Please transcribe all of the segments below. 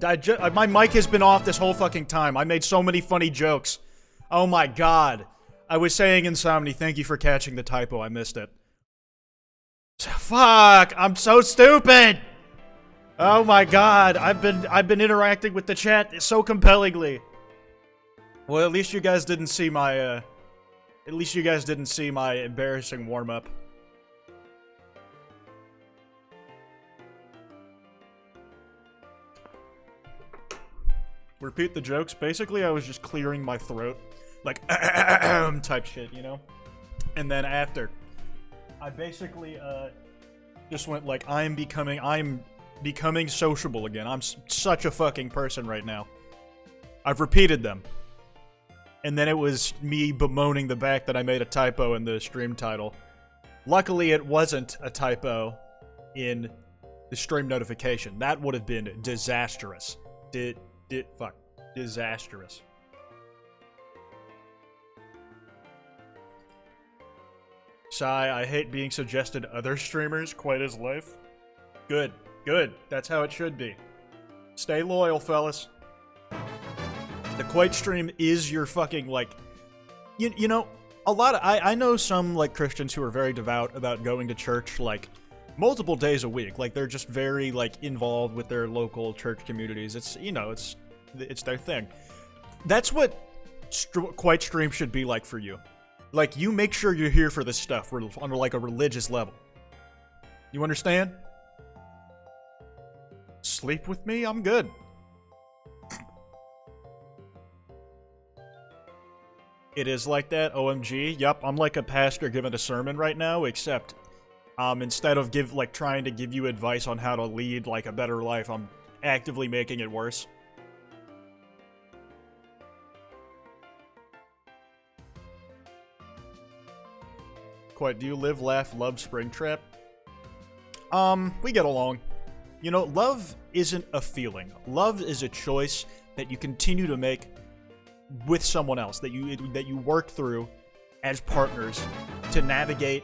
My mic has been off this whole fucking time. I made so many funny jokes. Oh my god. I was saying Insomni, thank you for catching the typo. I missed it. Fuck! I'm so stupid! Oh my god, I've been interacting with the chat so compellingly. Well, at least you guys didn't see my embarrassing warm-up. Repeat the jokes. Basically, I was just clearing my throat. Like, type shit, you know? And then after, I basically, just went like, I'm becoming sociable again. I'm such a fucking person right now. I've repeated them. And then it was me bemoaning the fact that I made a typo in the stream title. Luckily, it wasn't a typo in the stream notification. That would have been disastrous. Fuck. Disastrous. Sigh, I hate being suggested other streamers, Kwite as life. Good. Good. That's how it should be. Stay loyal, fellas. The Kwite stream is your fucking, like... You know, a lot of... I know some, like, Christians who are very devout about going to church, like, multiple days a week. Like, they're just very, like, involved with their local church communities. It's, you know, it's their thing. That's what Kwite stream should be like for you. Like, you make sure you're here for this stuff on, like, a religious level. You understand? Sleep with me? I'm good. It is like that, OMG. Yup, I'm like a pastor giving a sermon right now, except instead of trying to give you advice on how to lead like a better life, I'm actively making it worse. Quite, do you live, laugh, love Springtrap? We get along. You know, love isn't a feeling. Love is a choice that you continue to make with someone else, that you work through as partners to navigate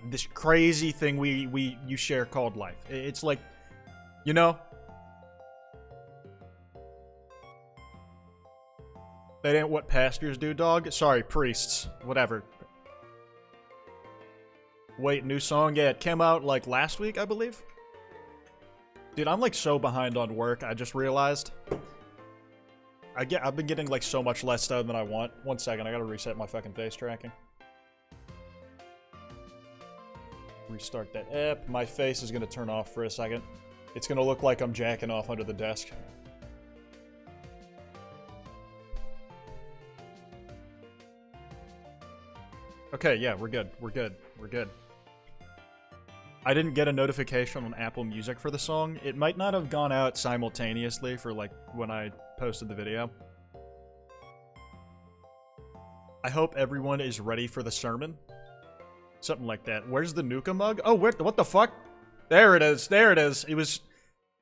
this crazy thing you share called life. It's like, you know, that ain't what pastors do, dog. Sorry, priests. Whatever. Wait, new song? Yeah, it came out like last week, I believe. Dude, I'm like so behind on work, I just realized. I've been getting like so much less done than I want. 1 second, I gotta reset my fucking face tracking. Restart that app. My face is gonna turn off for a second. It's gonna look like I'm jacking off under the desk. Okay, yeah, we're good. We're good. We're good. I didn't get a notification on Apple Music for the song. It might not have gone out simultaneously for, like, when I posted the video. I hope everyone is ready for the sermon. Something like that. Where's the Nuka mug? Oh, what the fuck? There it is. There it is. It was...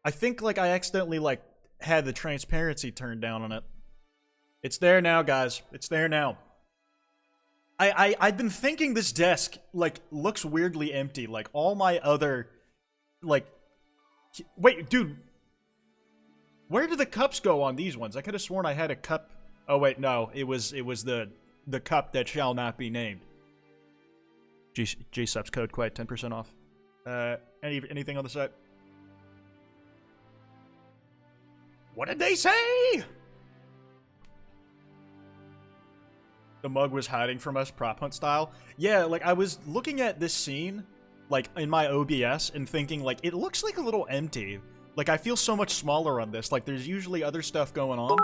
I think, like, I accidentally, like, had the transparency turned down on it. It's there now, guys. It's there now. I've been thinking this desk, like, looks weirdly empty. Like, all my other, like... Wait, dude. Where did the cups go on these ones? I could have sworn I had a cup... Oh, wait, no. It was the cup that shall not be named. G-subs code Kwite, 10% off. Anything on the site? What did they say? The mug was hiding from us, prop hunt style. Yeah, like, I was looking at this scene, like, in my OBS, and thinking, like, it looks like a little empty. Like, I feel so much smaller on this. Like, there's usually other stuff going on.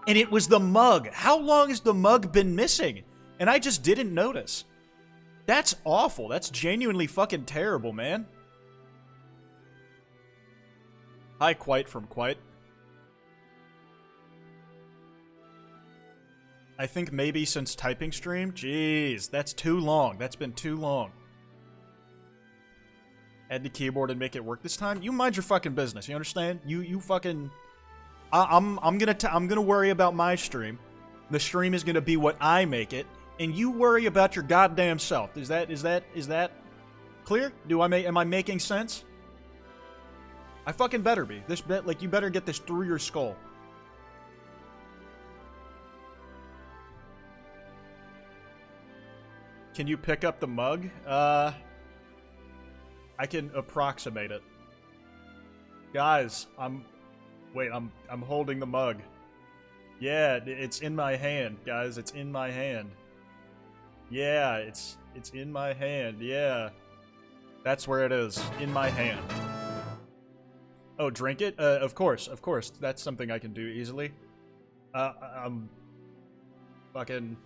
And it was the mug. How long has the mug been missing? And I just didn't notice. That's awful. That's genuinely fucking terrible, man. Hi, Kwite from Kwite. I think maybe since typing stream? Jeez, that's too long. That's been too long. Add the keyboard and make it work this time? You mind your fucking business, you understand? You fucking... I'm gonna worry about my stream. The stream is gonna be what I make it, and you worry about your goddamn self. Is that clear? Am I making sense? I fucking better be. This bet, like, you better get this through your skull. Can you pick up the mug? I can approximate it. Guys, I'm holding the mug. Yeah, it's in my hand, guys. It's in my hand. Yeah, it's in my hand. Yeah. That's where it is. In my hand. Oh, drink it? Of course. That's something I can do easily. Fucking...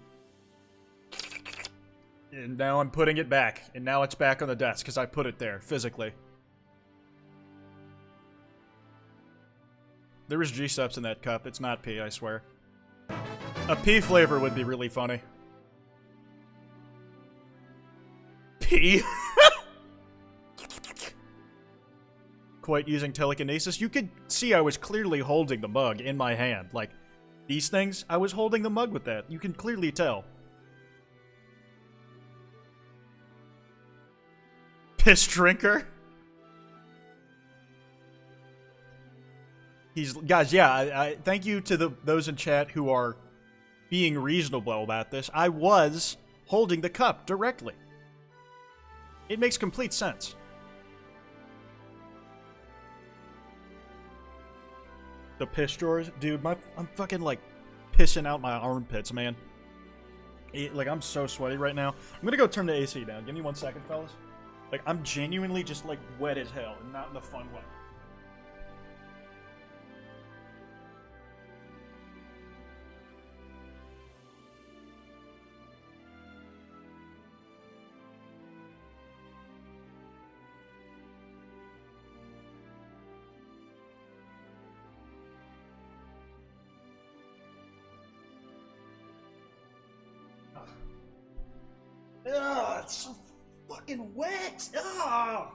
And now I'm putting it back. And now it's back on the desk, because I put it there, physically. There was G-Steps in that cup. It's not pee, I swear. A pee flavor would be really funny. Pee? Quite using telekinesis. You could see I was clearly holding the mug in my hand. Like, these things, I was holding the mug with that. You can clearly tell. Piss drinker? Guys, yeah, I thank you to those in chat who are being reasonable about this. I was holding the cup directly. It makes complete sense. The piss drawers? Dude, I'm fucking, like, pissing out my armpits, man. Like, I'm so sweaty right now. I'm gonna go turn the AC down. Give me 1 second, fellas. Like, I'm genuinely just, like, wet as hell, and not in a fun way. Ugh, it's so fucking wet. Ugh.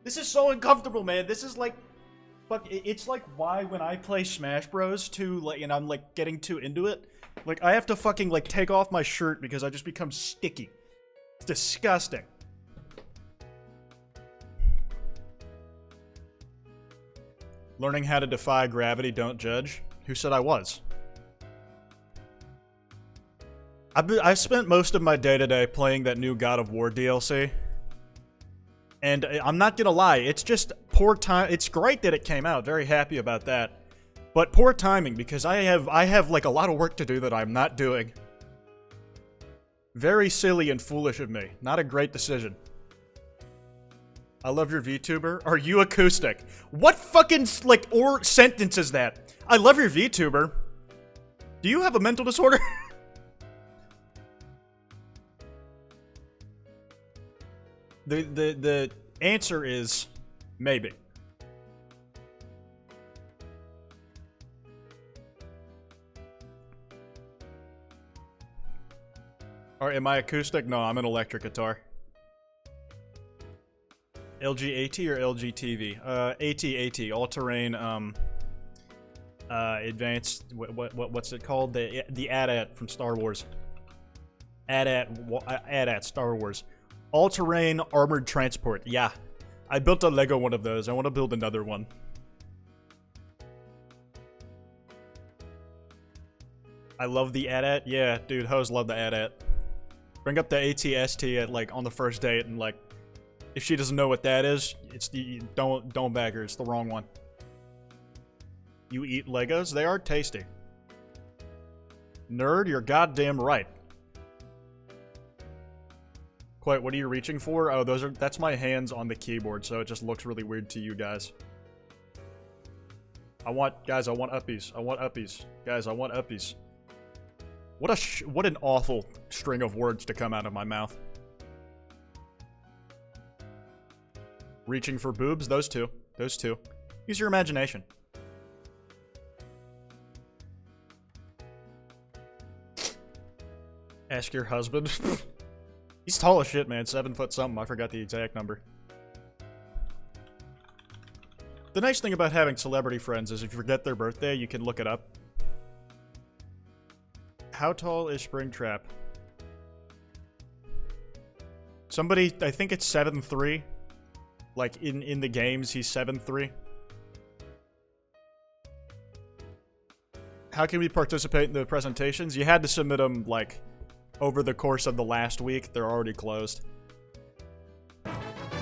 This is so uncomfortable, man. This is like, fuck. It's like why when I play Smash Bros. Too, like, and I'm like getting too into it, like I have to fucking like take off my shirt because I just become sticky. It's disgusting. Learning how to defy gravity, don't judge. Who said I was? I spent most of my day-to-day playing that new God of War DLC. And I'm not gonna lie, it's just poor time. It's great that it came out, very happy about that. But poor timing, because I have like a lot of work to do that I'm not doing. Very silly and foolish of me. Not a great decision. I love your VTuber. Are you acoustic? What fucking, like, or sentence is that? I love your VTuber. Do you have a mental disorder? The answer is maybe. Or am I acoustic? No, I'm an electric guitar. LG AT or LG TV? AT, all-terrain, advanced, what's it called? The AT-AT from Star Wars. AT-AT, Star Wars. All-terrain armored transport. Yeah. I built a Lego one of those. I want to build another one. I love the AT-AT. Yeah, dude, hoes love the AT-AT. Bring up the AT-ST at, like, on the first date, and, like, if she doesn't know what that is, it's the, don't bag her. It's the wrong one. You eat Legos? They are tasty. Nerd, you're goddamn right. Quite, what are you reaching for? Oh, that's my hands on the keyboard, so it just looks really weird to you guys. Guys, I want uppies. I want uppies. Guys, I want uppies. What an awful string of words to come out of my mouth. Reaching for boobs? Those two. Those two. Use your imagination. Ask your husband. He's tall as shit, man. 7 foot something. I forgot the exact number. The nice thing about having celebrity friends is if you forget their birthday, you can look it up. How tall is Springtrap? Somebody, I think it's 7'3". Like, in the games, he's 7'3". how can we participate in the presentations? You had to submit them, like, over the course of the last week. They're already closed.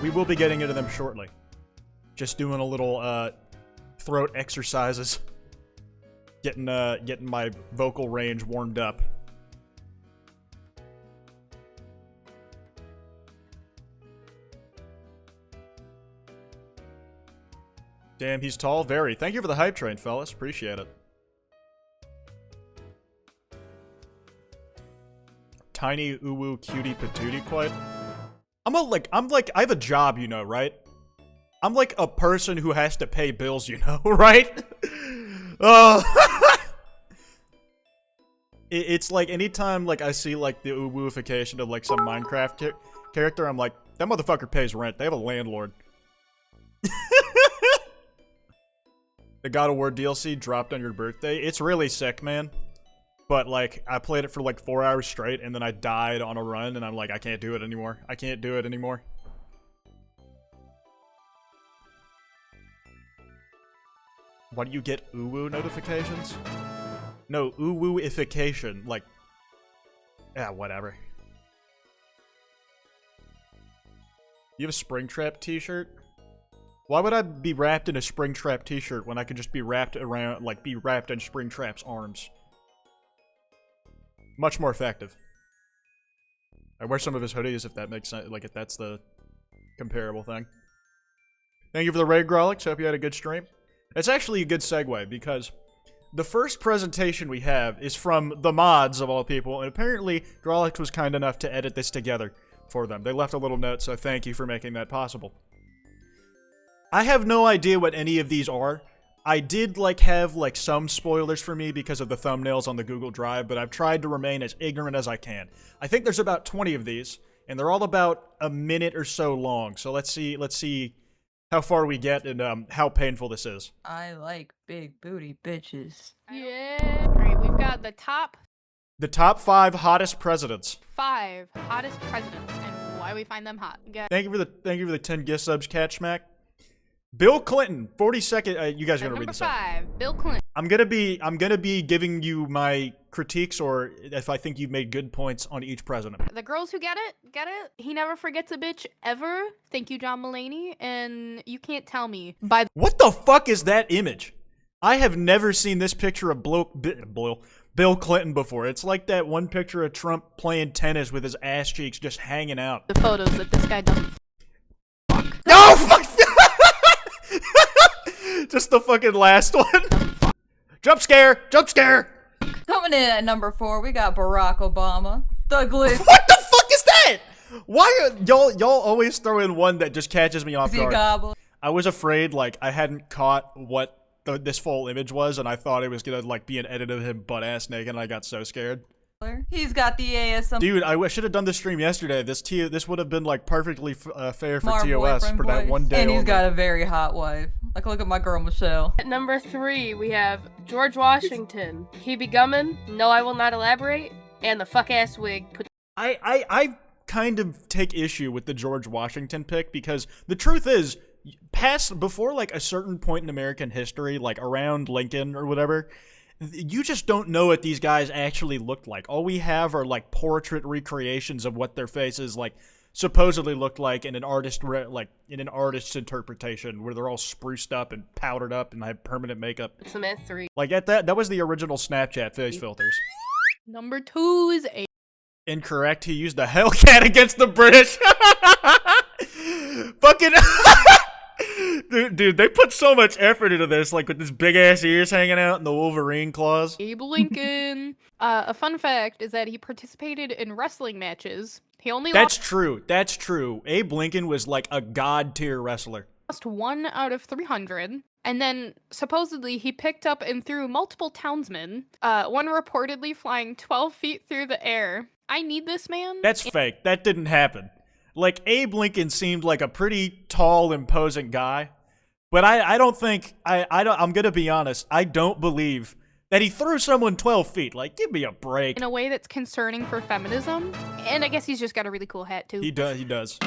We will be getting into them shortly. Just doing a little, throat exercises. Getting my vocal range warmed up. Damn, he's tall. Very. Thank you for the hype train, fellas. Appreciate it. Tiny uwu cutie patootie Kwite. I have a job, you know, right? I'm like a person who has to pay bills, you know, right? It's like anytime like I see like the uwuification of like some Minecraft character, I'm like, that motherfucker pays rent. They have a landlord. The God of War DLC dropped on your birthday. It's really sick, man. But, like, I played it for, like, 4 hours straight, and then I died on a run, and I'm like, I can't do it anymore. I can't do it anymore. Why do you get uwu notifications? No, uwu-ification. Like, yeah, whatever. You have a Springtrap t-shirt? Why would I be wrapped in a Springtrap t-shirt when I could just be wrapped around, like, be wrapped in Springtrap's arms? Much more effective. I wear some of his hoodies if that makes sense, like, if that's the comparable thing. Thank you for the raid, Grolix. Hope you had a good stream. It's actually a good segue, because the first presentation we have is from the mods, of all people, and apparently Grolix was kind enough to edit this together for them. They left a little note, so thank you for making that possible. I have no idea what any of these are. I did, like, have, like, some spoilers for me because of the thumbnails on the Google Drive, but I've tried to remain as ignorant as I can. I think there's about 20 of these, and they're all about a minute or so long, so let's see how far we get and, how painful this is. I like big booty bitches. Yeah. Alright, we've got the top... The top 5 hottest presidents. 5 hottest presidents, and why we find them hot. Thank you for the 10 gift subs, Cat Schmack. Bill Clinton, 42nd. You guys are gonna read this out. Number 5, Bill Clinton. I'm gonna be giving you my critiques, or if I think you've made good points on each president. The girls who get it. He never forgets a bitch ever. Thank you, John Mulaney. And you can't tell me by what the fuck is that image? I have never seen this picture of Bill Clinton before. It's like that one picture of Trump playing tennis with his ass cheeks just hanging out. the photos that this guy doesn't fuck. No, fuck! Just the fucking last one. Jump scare! Jump scare! Coming in at number 4, we got Barack Obama. Douglas. What the fuck is that? Why are y'all always throw in one that just catches me off guard? Goblin. I was afraid, like, I hadn't caught what this full image was, and I thought it was gonna, like, be an edit of him butt-ass naked, and I got so scared. He's got the ASM. Dude, I should have done the stream yesterday. This would have been, like, perfectly fair for Smart TOS for that one day. And he's only. got a very hot wife. Like, look at my girl, Michelle. At number 3, we have George Washington. He be gummin', no I will not elaborate, and the fuck-ass wig. I kind of take issue with the George Washington pick, because the truth is, before, like, a certain point in American history, like, around Lincoln or whatever, you just don't know what these guys actually looked like. All we have are, like, portrait recreations of what their faces, like, supposedly looked like in an artist's interpretation, where they're all spruced up and powdered up and have permanent makeup. It's a at 3. Like, that was the original Snapchat face filters. Number 2 is a Incorrect. He used the Hellcat against the British. Fucking dude, they put so much effort into this, like with his big ass ears hanging out and the Wolverine claws. Abe Lincoln. A fun fact is that he participated in wrestling matches. He only That's true. Abe Lincoln was like a god tier wrestler. lost 1 out of 300. And then, supposedly, he picked up and threw multiple townsmen, one reportedly flying 12 feet through the air. I need this man. That's fake. That didn't happen. Like, Abe Lincoln seemed like a pretty tall, imposing guy. But I don't think, I'm gonna be honest, I don't believe that he threw someone 12 feet. Like, give me a break. In a way that's concerning for feminism. And I guess he's just got a really cool hat, too. He does.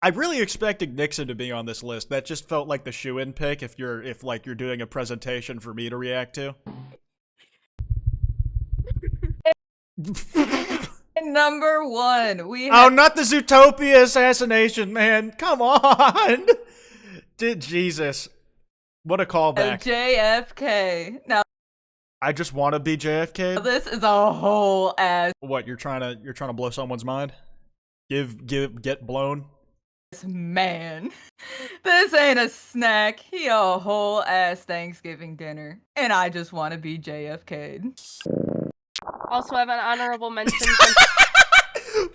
I really expected Nixon to be on this list. That just felt like the shoe-in pick if you're doing a presentation for me to react to. Number 1, we Oh, have not the Zootopia assassination, man. Come on. Jesus. What a callback. JFK. Now I just want to be JFK. this is a whole ass What, you're trying to blow someone's mind? Get blown? man. This ain't a snack. He a whole ass Thanksgiving dinner. And I just want to be JFK. Also have an honorable mention.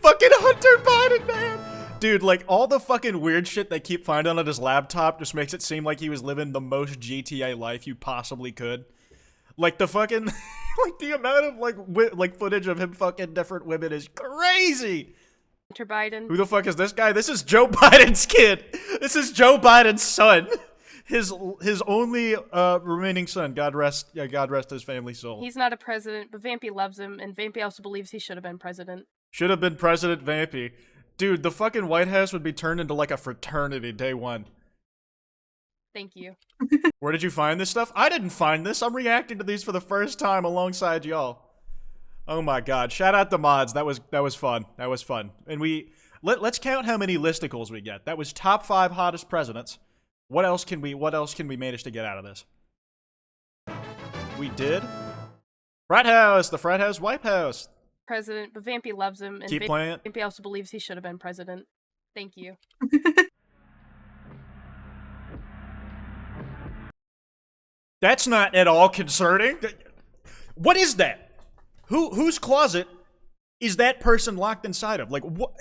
Fucking Hunter Biden, man! Dude, like, all the fucking weird shit they keep finding on his laptop just makes it seem like he was living the most GTA life you possibly could. Like, the fucking... like, the amount of, like, footage of him fucking different women is crazy! Hunter Biden. Who the fuck is this guy? This is Joe Biden's kid! This is Joe Biden's son! His only remaining son. God rest his family's soul. He's not a president, but Vampy loves him, and Vampy also believes he should have been president. Should have been President Vampy. Dude, the fucking White House would be turned into like a fraternity day one. Thank you. Where did you find this stuff? I didn't find this. I'm reacting to these for the first time alongside y'all. Oh my god. Shout out the mods. That was fun. That was fun. And let's count how many listicles we get. That was top 5 hottest presidents. What else can we manage to get out of this? We did. Frat House, the Frat House White House. President, but Vampy loves him, and Keep playing it. Vampy also believes he should have been president. Thank you. That's not at all concerning. What is that? Whose closet is that person locked inside of? Like, what?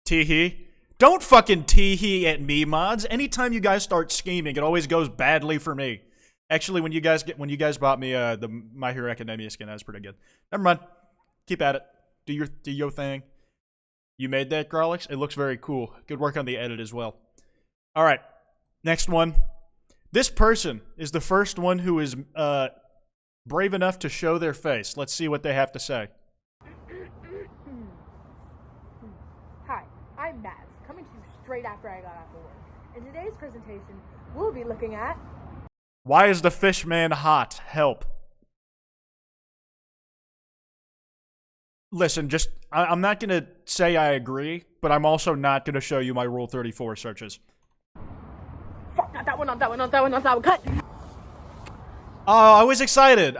Tee-hee. Don't fucking tee-hee at me, mods. Anytime you guys start scheming, it always goes badly for me. Actually, when you guys bought me the My Hero Academia skin, that was pretty good. Never mind. Keep at it. Do your thing. You made that, Garlix? It looks very cool. Good work on the edit as well. All right. Next one. This person is the first one who is brave enough to show their face. Let's see what they have to say. Hi, I'm Matt, coming to you straight after I got off of work. In today's presentation, we'll be looking at... Why is the fish man hot? Help. Listen, I'm not going to say I agree, but I'm also not going to show you my Rule 34 searches. Fuck, not that one, not that one, not that one, not that one, cut! Oh, I was excited.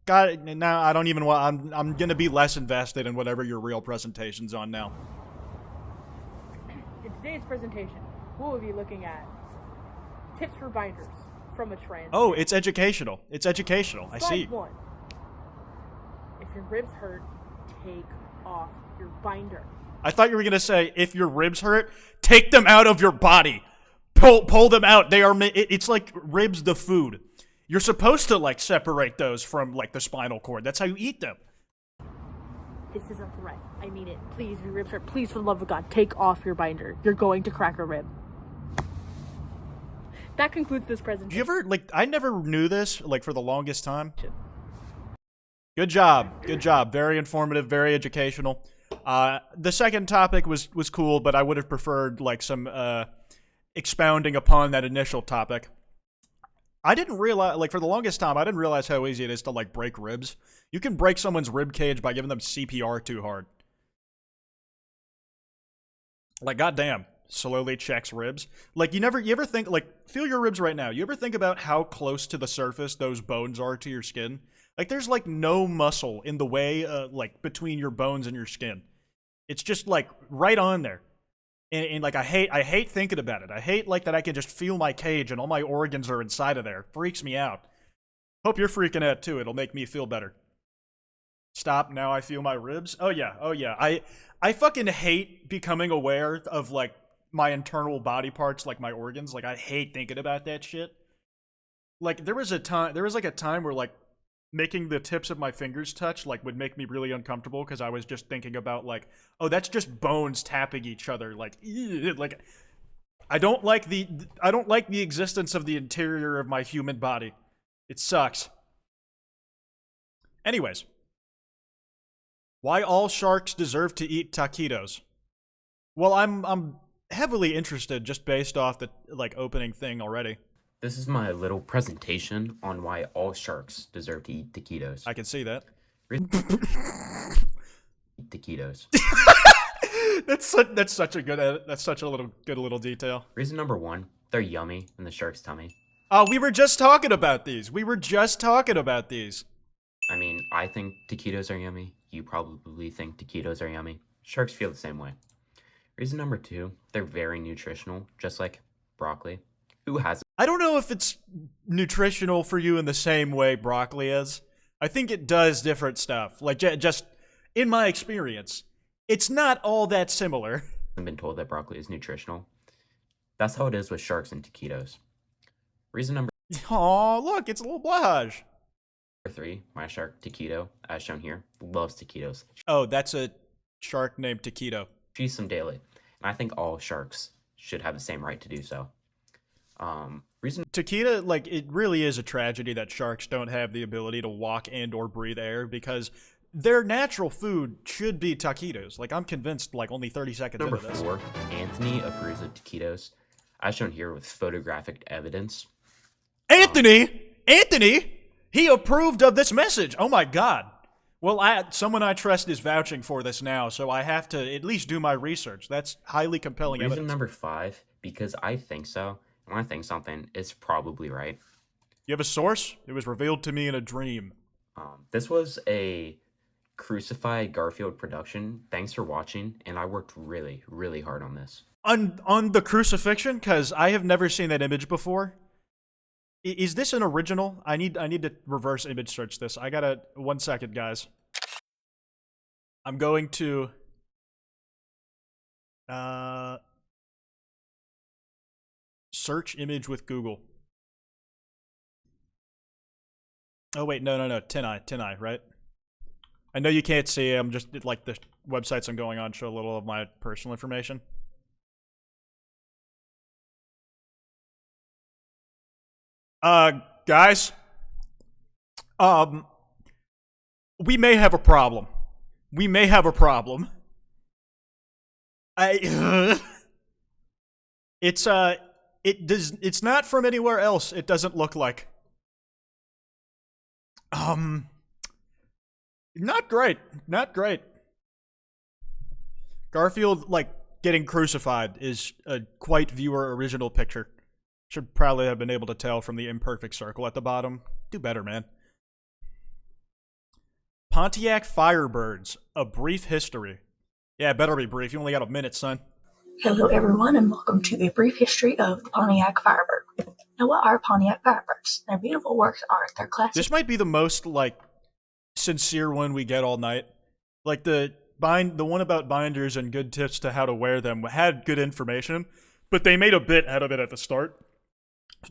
God, now I don't even want... I'm going to be less invested in whatever your real presentation's on now. In today's presentation, we'll be looking at tips for binders from a trend. Oh, it's educational. It's educational. I see. Slide 1. If your ribs hurt, take off your binder. I thought you were going to say, if your ribs hurt, take them out of your body. Pull them out. They are... It's like ribs the food. You're supposed to, like, separate those from, like, the spinal cord. That's how you eat them. This is a threat. I mean it. Please, your ribs hurt. Please, for the love of God, take off your binder. You're going to crack a rib. That concludes this presentation. Do you ever, like, I never knew this, like, for the longest time. Good job. Good job. Very informative, very educational. The second topic was cool, but I would have preferred, like, some, expounding upon that initial topic. I didn't realize, like, for the longest time, I didn't realize how easy it is to, like, break ribs. You can break someone's rib cage by giving them CPR too hard. Like, goddamn. Slowly checks ribs. Like, you ever think, like, feel your ribs right now. You ever think about how close to the surface those bones are to your skin? Like, there's, like, no muscle in the way, like, between your bones and your skin. It's just, like, right on there. And like, I hate thinking about it. I hate, like, that I can just feel my cage and all my organs are inside of there. It freaks me out. Hope you're freaking out, too. It'll make me feel better. Stop, now I feel my ribs. Oh, yeah. I fucking hate becoming aware of, like, my internal body parts, like my organs. Like, I hate thinking about that shit. Like, there was like a time where, like, making the tips of my fingers touch, like, would make me really uncomfortable because I was just thinking about, like, oh, that's just bones tapping each other. Like, like, I don't like the existence of the interior of my human body. It sucks. Anyways. Why all sharks deserve to eat taquitos? Well, I'm heavily interested just based off the opening thing already. This is my little presentation on why all sharks deserve to eat taquitos. I can see that. Taquitos. That's such a good little detail. Reason number 1, they're yummy in the shark's tummy. Oh, we were just talking about these. I mean, I think taquitos are yummy. You probably think taquitos are yummy. Sharks feel the same way. Reason number 2, they're very nutritional, just like broccoli. Who hasn't? I don't know if it's nutritional for you in the same way broccoli is. I think it does different stuff. Like, just in my experience, it's not all that similar. I've been told that broccoli is nutritional. That's how it is with sharks and taquitos. Reason number Oh, look, it's a little blahage. 3, my shark, Taquito, as shown here, loves taquitos. Oh, that's a shark named Taquito. She eats them daily, and I think all sharks should have the same right to do so. Reason Taquito, it really is a tragedy that sharks don't have the ability to walk and or breathe air, because their natural food should be taquitos. I'm convinced, only 30 seconds number into this. 4, Anthony approves of taquitos, as shown here with photographic evidence. Anthony! He approved of this message! Oh my god. Well, someone I trust is vouching for this now, so I have to at least do my research. That's highly compelling Reason evidence. number 5, because I think so. When I think something, it's probably right. You have a source? It was revealed to me in a dream. This was a Crucified Garfield production. Thanks for watching, and I worked really, really hard on this. On the crucifixion? Because I have never seen that image before. Is this an original? I need to reverse image search this. I gotta... 1 second, guys. I'm going to... search image with Google. Oh, wait, no. Tineye, right? I know you can't see. I'm just, the websites I'm going on show a little of my personal information. Guys, we may have a problem. It's not from anywhere else. It doesn't look like. Not great. Garfield, getting crucified is a Kwite viewer original picture. Should probably have been able to tell from the imperfect circle at the bottom. Do better, man. Pontiac Firebirds, a brief history. Yeah, it better be brief. You only got a minute, son. Hello everyone and welcome to a brief history of the Pontiac Firebird. Now what are Pontiac Firebirds? Their beautiful works of art, their classic... This might be the most, sincere one we get all night. The one about binders and good tips to how to wear them had good information, but they made a bit out of it at the start.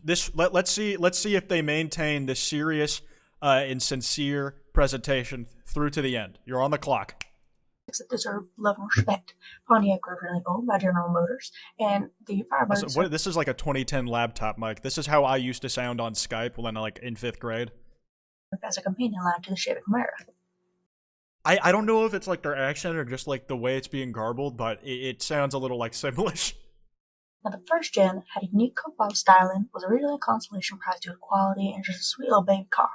Let's see if they maintain this serious and sincere presentation through to the end. You're on the clock. that deserve love and respect. Pontiac originally owned by General Motors, and the Firebird... This is like a 2010 laptop mic. This is how I used to sound on Skype when in 5th grade. As a companion line to the Chevy Camaro. I don't know if it's their accent or just the way it's being garbled, but it sounds a little Simlish. Now the first gen had a unique profile styling, was originally a consolation prize due to quality, and just a sweet little baby car.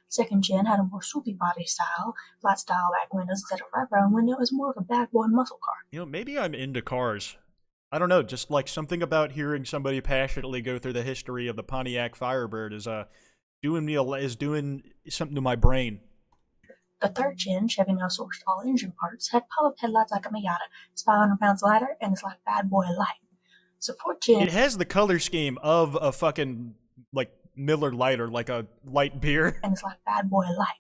Second gen had a more swoopy body style, flat style back windows instead of wraparound window, as more of a bad boy muscle car. Maybe I'm into cars. I don't know, just something about hearing somebody passionately go through the history of the Pontiac Firebird is doing something to my brain. The third gen, Chevy now sourced all engine parts, had pop-up headlights like a Miata, it's 500 pounds lighter, and it's like bad boy light. So fourth gen... It has the color scheme of a fucking, Miller Lite or a light beer. And it's like bad boy light.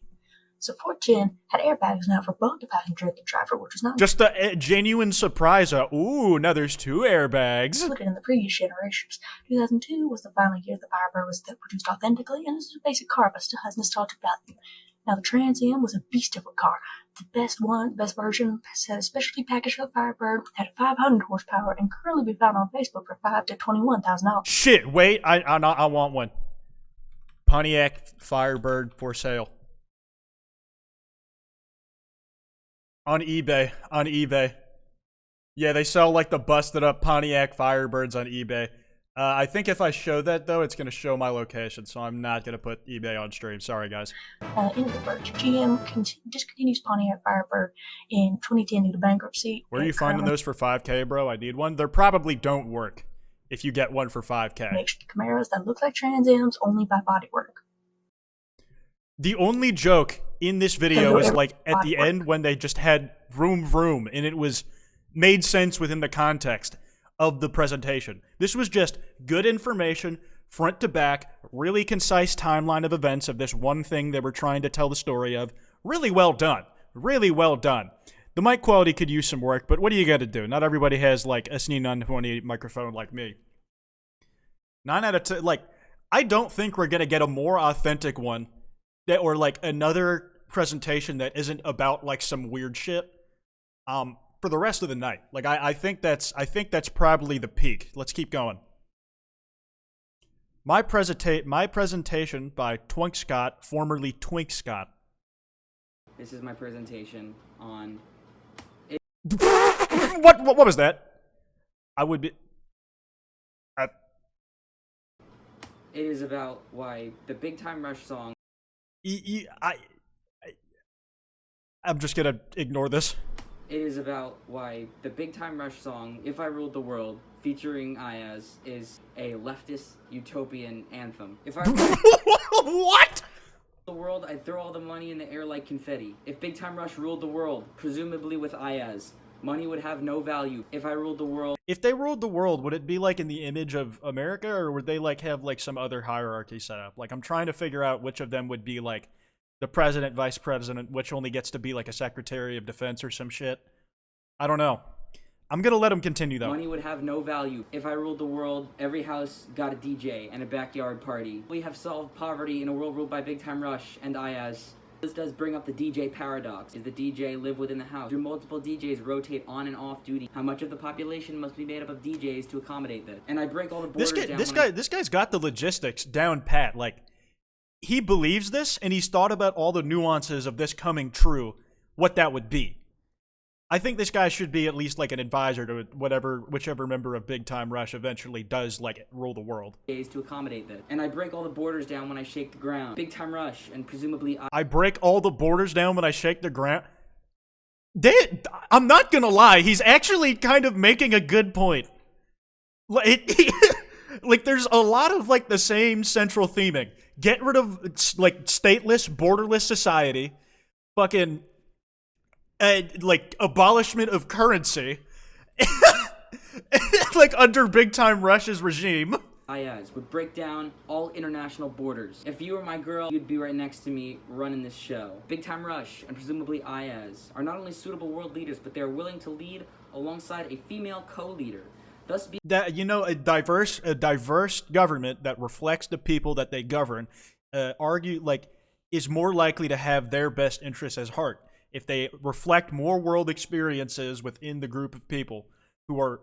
So fourth gen had airbags now for both the passenger and the driver, which was not... Just a genuine surprise. Ooh, now there's 2 airbags. Included in the previous generations. 2002 was the final year the Firebird was still produced authentically, and this is a basic car, but still has nostalgic value. Now the Trans Am was a beast of a car. The best version, had a specialty package for the Firebird, had 500 horsepower, and currently be found on Facebook for $5,000 to $21,000. Shit, wait, I want one. Pontiac Firebird for sale. On eBay. On eBay. Yeah, they sell like the busted up Pontiac Firebirds on eBay. I think if I show that though, it's going to show my location, so I'm not going to put eBay on stream. Sorry, guys. In the merge, GM discontinues Pontiac Firebird in 2010 due to bankruptcy. Where are you finding those for 5K, bro? I need one. They probably don't work if you get one for 5K. Makes Camaros that look like Trans Ams only by bodywork. The only joke in this video is like at the end when they just had vroom vroom, and it was made sense within the context of the presentation. This was just good information, front to back, really concise timeline of events of this one thing they were trying to tell the story of. Really well done. Really well done. The mic quality could use some work, but what do you got to do? Not everybody has like a SNE 920 microphone like me. 9 out of 10, like, I don't think we're going to get a more authentic one that, or like another presentation that isn't about like some weird shit. For the rest of the night. Like I think that's probably the peak. Let's keep going. My presentation by Twink Scott, formerly Twink Scott. This is my presentation on What was that? I would be It is about why the Big Time Rush song I'm just gonna ignore this. It is about why the Big Time Rush song, If I Ruled the World, featuring Ayaz, is a leftist utopian anthem. If I What? the world, I'd throw all the money in the air like confetti. If Big Time Rush ruled the world, presumably with Ayaz, money would have no value. If I ruled the world... If they ruled the world, would it be like in the image of America, or would they like have like some other hierarchy set up? Like I'm trying to figure out which of them would be like the president, vice president, which only gets to be like a secretary of defense or some shit. I don't know. I'm gonna let him continue though. Money would have no value. If I ruled the world, every house got a DJ and a backyard party. We have solved poverty in a world ruled by Big Time Rush and Ayaz. This does bring up the DJ paradox. Does the DJ live within the house? Do multiple DJs rotate on and off duty? How much of the population must be made up of DJs to accommodate this? And I break all the borders down. This guy's got the logistics down pat. Like, he believes this, and he's thought about all the nuances of this coming true, what that would be. I think this guy should be at least like an advisor to whichever member of Big Time Rush eventually does like rule the world. To accommodate this. And I break all the borders down when I shake the ground. Big Time Rush and presumably I break all the borders down when I shake the ground. I'm not gonna lie, he's actually kind of making a good point. Like there's a lot of like the same central theming. Get rid of like stateless, borderless society. Fucking like abolishment of currency. Like under Big Time Rush's regime. Ayaz would break down all international borders. If you were my girl, you'd be right next to me running this show. Big Time Rush and presumably Ayaz are not only suitable world leaders, but they are willing to lead alongside a female co-leader. Thus be that, you know, a diverse government that reflects the people that they govern, is more likely to have their best interests at heart if they reflect more world experiences within the group of people who are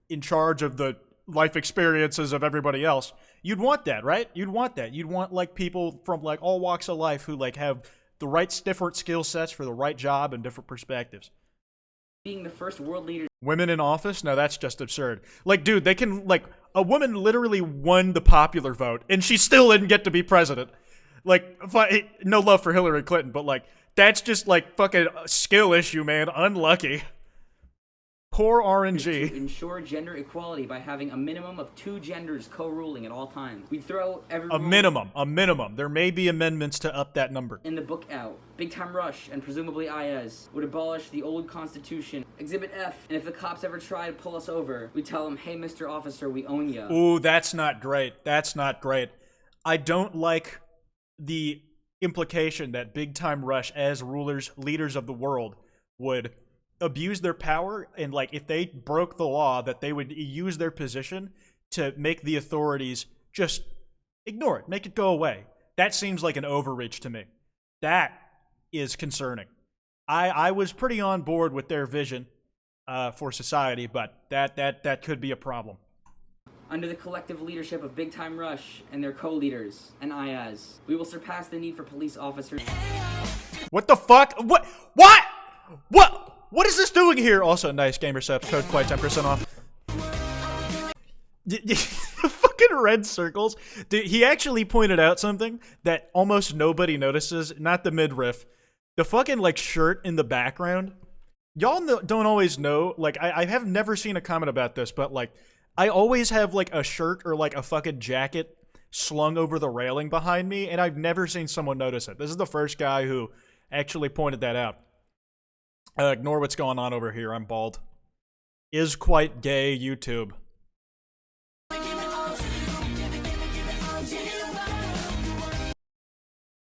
in charge of the life experiences of everybody else. You'd want that, right? You'd want that. You'd want like people from like all walks of life who like have the right different skill sets for the right job and different perspectives. Being the first world leader. Women in office? No, that's just absurd. Like, dude, they can, like, a woman literally won the popular vote, and she still didn't get to be president. Like, no love for Hillary Clinton, but, like, that's just, like, fucking skill issue, man. Unlucky. Poor RNG. To ensure gender equality by having a minimum of 2 genders co-ruling at all times. We throw every A minimum. There may be amendments to up that number. In the book out. Big Time Rush and presumably Ayaz would abolish the old constitution. Exhibit F. And if the cops ever try to pull us over, we tell them, hey, Mr. Officer, we own ya. Ooh, that's not great. That's not great. I don't like the implication that Big Time Rush, as leaders of the world, would abuse their power, and like if they broke the law, that they would use their position to make the authorities just ignore it, make it go away. That seems like an overreach to me. That is concerning. I was pretty on board with their vision for society, but that could be a problem. Under the collective leadership of Big Time Rush and their co-leaders and Ayaz, we will surpass the need for police officers. What the fuck? What? What is this doing here? Also, nice gamer subs. Code Kwite 10% off. The fucking red circles. Dude, he actually pointed out something that almost nobody notices. Not the midriff. The fucking, like, shirt in the background. Y'all don't always know. Like, I have never seen a comment about this, but, like, I always have, like, a shirt or, like, a fucking jacket slung over the railing behind me, and I've never seen someone notice it. This is the first guy who actually pointed that out. Ignore what's going on over here. I'm bald. Is quite gay YouTube.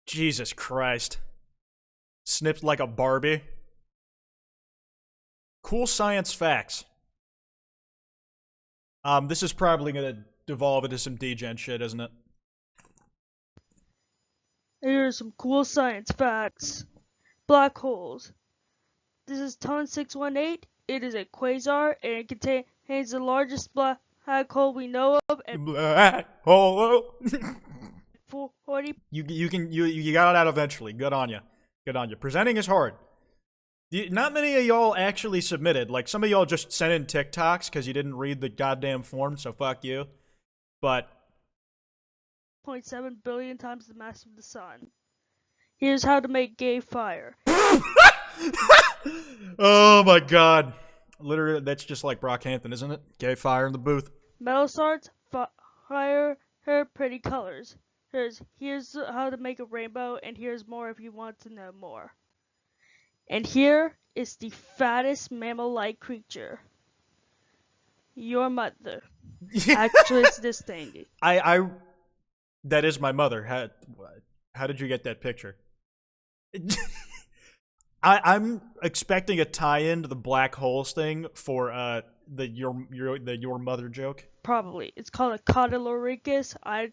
Jesus Christ. Snipped like a Barbie. Cool science facts. This is probably gonna devolve into some degen shit, isn't it? Here are some cool science facts. Black holes. This is Ton 618. It is a quasar, and it contains the largest black hole we know of. And black hole. 40. You got it out eventually. Good on you. Good on you. Presenting is hard. Not many of y'all actually submitted. Like, some of y'all just sent in TikToks because you didn't read the goddamn form, so fuck you. But 0.7 billion times the mass of the sun. Here's how to make gay fire. Oh my god. Literally, that's just like Brockhampton, isn't it? Gay fire in the booth. Metal swords fire her pretty colors. Here's how to make a rainbow, and here's more if you want to know more. And here is the fattest mammal-like creature. Your mother. Actually, it's this thing. That is my mother. How did you get that picture? I'm expecting a tie-in to the black holes thing for the your mother joke. Probably. It's called a Caudeloricus. I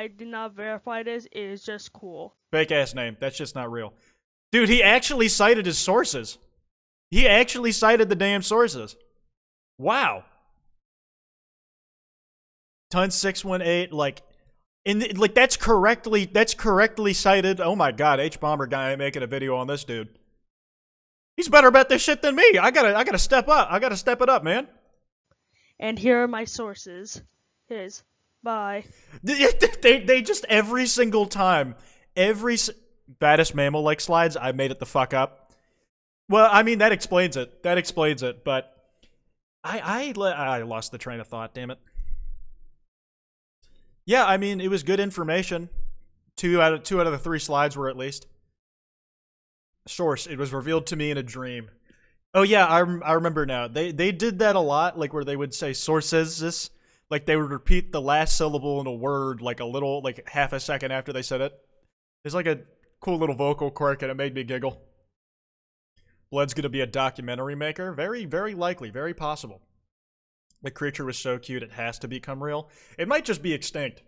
did not verify this. It is just cool. Fake ass name. That's just not real. Dude, he actually cited his sources. He actually cited the damn sources. Wow. Ton 618, like, that's correctly cited. Oh my god, H-Bomber guy ain't making a video on this dude. He's better about this shit than me. I gotta step up. I gotta step it up, man. And here are my sources. Bye. They just every single time, baddest mammal like slides, I made it the fuck up. Well, I mean, that explains it. But I lost the train of thought, damn it. Yeah, I mean, it was good information. Two out of the 3 slides were at least. Source, it was revealed to me in a dream. Oh yeah, I remember now. They did that a lot, like where they would say sources, like they would repeat the last syllable in a word like a little, like half a second after they said it. It's like a cool little vocal quirk, and it made me giggle. Blood's gonna be a documentary maker? Very, very likely, very possible. The creature was so cute it has to become real. It might just be extinct.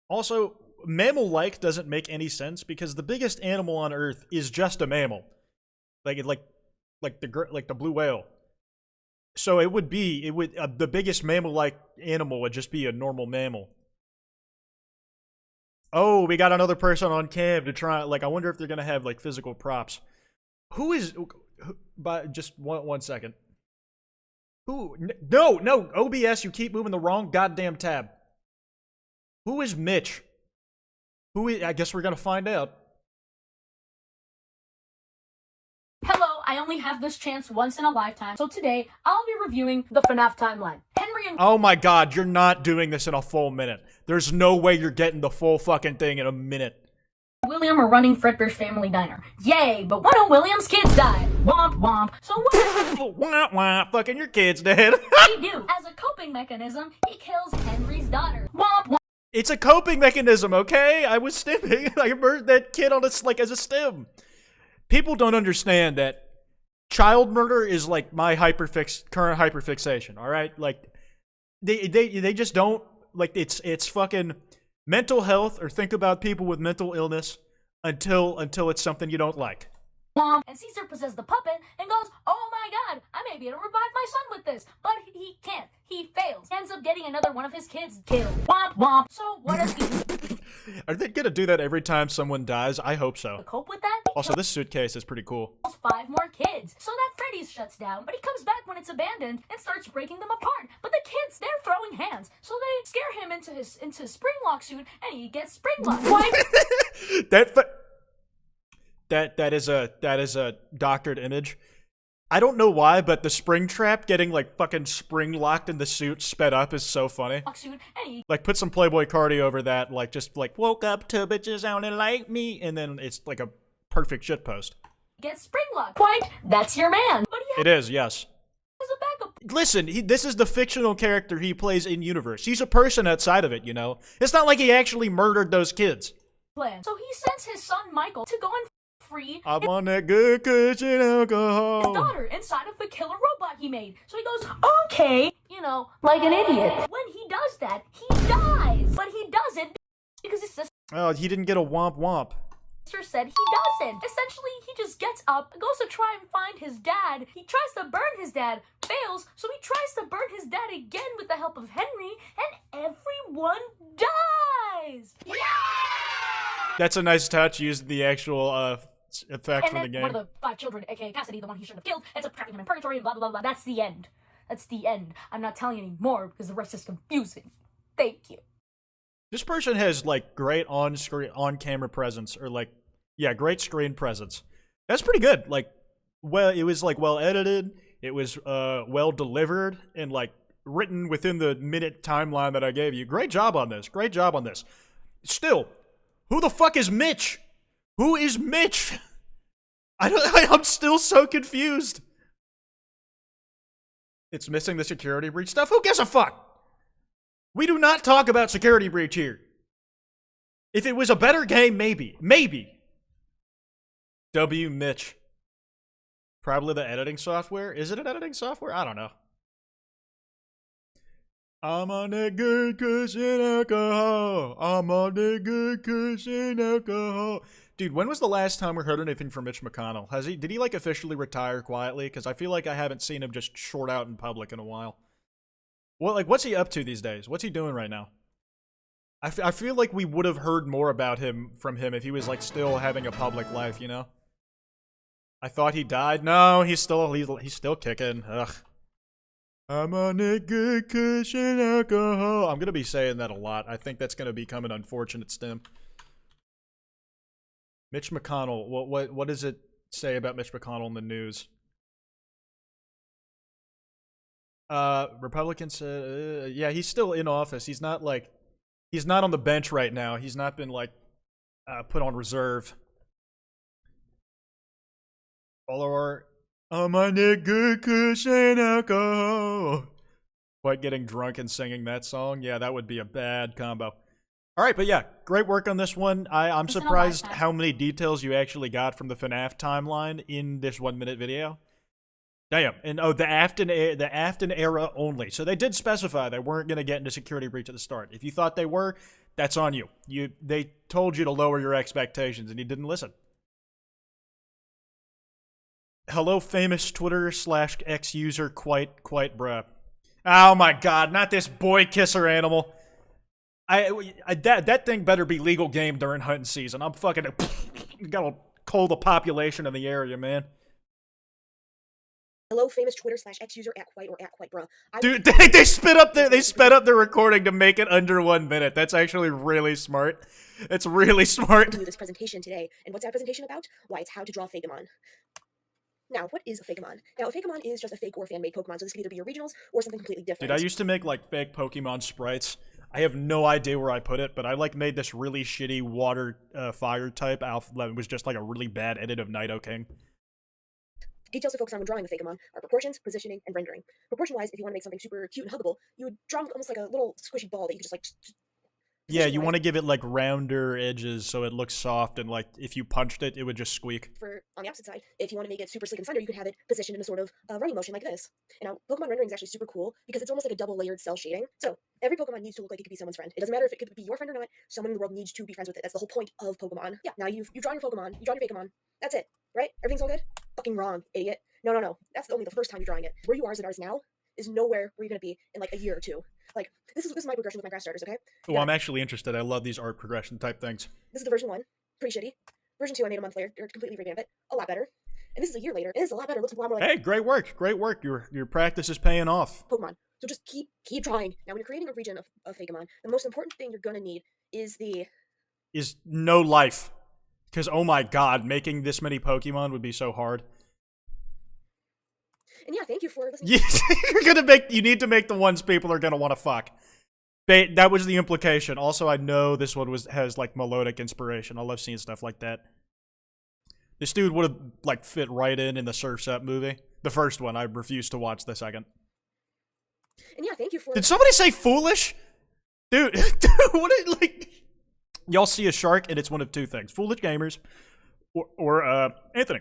Also, mammal-like doesn't make any sense because the biggest animal on Earth is just a mammal, like the blue whale. So the biggest mammal-like animal would just be a normal mammal. Oh, we got another person on cam to try. Like, I wonder if they're gonna have like physical props. Just one second. No, OBS, you keep moving the wrong goddamn tab. Who is Mitch? I guess we're gonna find out. Hello, I only have this chance once in a lifetime, so today I'll be reviewing the FNaF timeline. Henry and Oh my god, you're not doing this in a full minute. There's no way you're getting the full fucking thing in a minute. William are running Fredbear's family diner. Yay, but one of William's kids died. Womp womp. So what does Womp womp, fucking your kid's dead. he do? As a coping mechanism, he kills Henry's daughter. Womp womp. It's a coping mechanism, okay? I was stimming. I murdered that kid on as a stim. People don't understand that child murder is like my current hyperfixation, alright? Like, they just don't, like, it's fucking mental health, or think about people with mental illness until it's something you don't like. Womp. And Caesar possesses the puppet and goes, oh my god, I may be able to revive my son with this. But he can't. He fails. Ends up getting another one of his kids killed. Womp womp. So what does he do? Are they gonna do that every time someone dies? I hope so. To cope with that, Also, this suitcase is pretty cool. kills 5 more kids. So that Freddy's shuts down, but he comes back when it's abandoned and starts breaking them apart. But the kids, they're throwing hands, so they scare him into his Springlock suit, and he gets Springlock. That is a doctored image. I don't know why, but the spring trap getting like fucking spring locked in the suit sped up is so funny. Like put some Playboy Cardi over that, like just like woke up to bitches sounding like me, and then it's like a perfect shitpost. Get Springlock. Kwite, that's your man. But It is, yes. has a backup Listen, this is the fictional character he plays in universe. He's a person outside of it, you know. It's not like he actually murdered those kids. plan. So he sends his son Michael to go and free I'm on that good Christian alcohol. his daughter inside of the killer robot he made. So he goes, okay, you know, like an idiot. When he does that, he dies. But he does it because his sister Oh, he didn't get a womp womp. said he doesn't. Essentially, he just gets up, goes to try and find his dad. He tries to burn his dad, fails, so he tries to burn his dad again with the help of Henry, and everyone dies. That's a nice touch using the actual effect from the And then game. one of the 5 children, aka Cassidy, the one he should have killed, ends up trapping him in purgatory and blah blah blah. That's the end. That's the end. I'm not telling you anymore because the rest is confusing. Thank you. This person has like great on-camera presence, or like, yeah, great screen presence. That's pretty good. Like, well, it was like well edited. It was well delivered and like written within the minute timeline that I gave you. Great job on this. Great job on this. Still, who the fuck is Mitch? Who is Mitch? I'm still so confused. It's missing the security breach stuff. Who gives a fuck? We do not talk about security breach here. If it was a better game, maybe. Maybe. W. Mitch. Probably the editing software. Is it an editing software? I don't know. I'm on that good cushion alcohol. I'm on that good cushion alcohol. Dude, when was the last time we heard anything from Mitch McConnell? Did he like officially retire quietly? Because I feel like I haven't seen him just short out in public in a while. What's he up to these days? What's he doing right now? I feel like we would have heard more about him from him if he was like still having a public life, you know? I thought he died. No, he's still kicking. Ugh. I'm on a good cushion alcohol. I'm gonna be saying that a lot. I think that's gonna become an unfortunate stem. Mitch McConnell. What does it say about Mitch McConnell in the news? Republicans said, yeah, he's still in office. He's not on the bench right now. He's not been like put on reserve. Follower, I'm on that good cushion alcohol. Quite getting drunk and singing that song. Yeah, that would be a bad combo. All right, but yeah, great work on this one. I'm surprised how many details you actually got from the FNaF timeline in this 1-minute video. Damn, and the Afton era only. So they did specify they weren't going to get into security breach at the start. If you thought they were, that's on you. They told you to lower your expectations, and you didn't listen. Hello, famous Twitter /X user, quite bruh. Oh my god, not this boy kisser animal. That thing better be legal game during hunting season. I'm fucking gotta cull the population in the area, man. Hello, famous Twitter /X user @Kwite or @KwiteBruh. Dude, they sped up the recording to make it under 1 minute. That's actually really smart. It's really smart. Do this presentation today, and what's our presentation about? Why, it's how to draw Fakamon. Now, what is a Fakamon? Now, a Fakamon is just a fake or fan-made Pokemon, so this could either be originals or something completely different. Dude, I used to make like fake Pokemon sprites. I have no idea where I put it, but I like made this really shitty water fire type Alpha 11. It was just like a really bad edit of Nidoking. Details to focus on when drawing the Fakamon are proportions, positioning, and rendering. Proportion-wise, if you want to make something super cute and huggable, you would draw almost like a little squishy ball that you could just like... Yeah, you want to give it like rounder edges so it looks soft, and like if you punched it, it would just squeak. On the opposite side, if you want to make it super sleek and slender, you could have it positioned in a sort of running motion like this. And now, Pokemon rendering is actually super cool because it's almost like a double-layered cell shading. So every Pokemon needs to look like it could be someone's friend. It doesn't matter if it could be your friend or not. Someone in the world needs to be friends with it. That's the whole point of Pokemon. Yeah. Now you've drawn your Pokemon, you drawn your Fakamon. That's it, right? Everything's all good. Fucking wrong, idiot. No. That's only the first time you're drawing it. Where you are as it is now is nowhere where you're gonna be in like a year or two. Like this is my progression with my grass starters. Okay. Oh, I'm actually interested. I love these art progression type things. This is the version 1, pretty shitty. Version 2 I made a month later, or completely revamped it, a lot better. And this is a year later, and it's a lot better. It looks a lot more like Hey, great work, great work. Your practice is paying off. Pokemon. So just keep trying. Now, when you're creating a region of Fakemon, the most important thing you're gonna need is no life. Because, oh my god, making this many Pokemon would be so hard. And yeah, thank you for listening. You need to make the ones people are gonna want to fuck. That was the implication. Also, I know this one has like melodic inspiration. I love seeing stuff like that. This dude would have like fit right in the Surf's Up movie. The first one. I refuse to watch the second. And yeah, thank you for. Did somebody say foolish? Dude, what like? Y'all see a shark and it's one of two things: foolish gamers, or Anthony.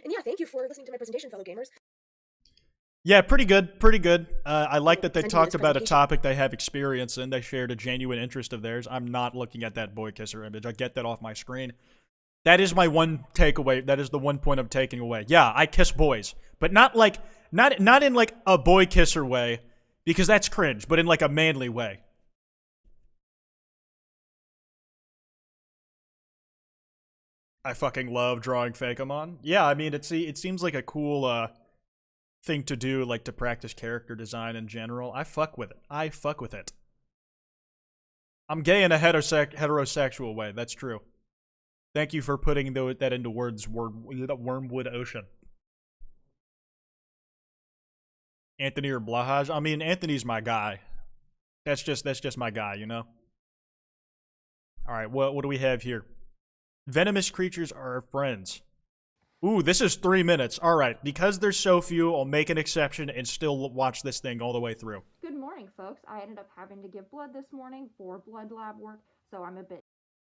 And yeah, thank you for listening to my presentation, fellow gamers. Yeah, pretty good, pretty good. I like that they Send you talked this about a presentation. topic they have experience in. They shared a genuine interest of theirs. I'm not looking at that boy kisser image. I get that off my screen. That is my one takeaway. That is the one point I'm taking away. Yeah, I kiss boys, but not in like a boy kisser way, because that's cringe, but in like a manly way. I fucking love drawing Fakemon. Yeah, I mean, it seems like a cool thing to do, like to practice character design in general. I fuck with it. I'm gay in a heterosexual way. That's true. Thank you for putting that into words. Wormwood Ocean. Anthony or Blahaj? I mean, Anthony's my guy. That's just my guy, you know? Alright, what do we have here? Venomous creatures are our friends. Ooh, this is 3 minutes. Alright, because there's so few, I'll make an exception and still watch this thing all the way through. Good morning, folks. I ended up having to give blood this morning for blood lab work, so I'm a bit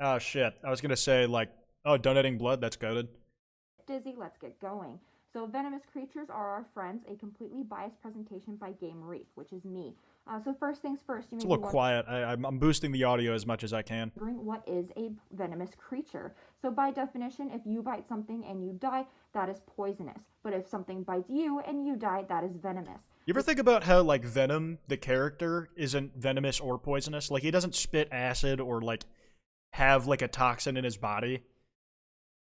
Oh, shit. I was gonna say, like, oh, donating blood? That's goated. dizzy. Let's get going. So, Venomous Creatures are our friends, a completely biased presentation by Game Reef, which is me. So first things first, you may It's a be little quiet. I'm boosting the audio as much as I can. wondering what is a venomous creature. So by definition, if you bite something and you die, that is poisonous. But if something bites you and you die, that is venomous. You ever think about how, like, Venom, the character, isn't venomous or poisonous? Like, he doesn't spit acid or, like, have, like, a toxin in his body.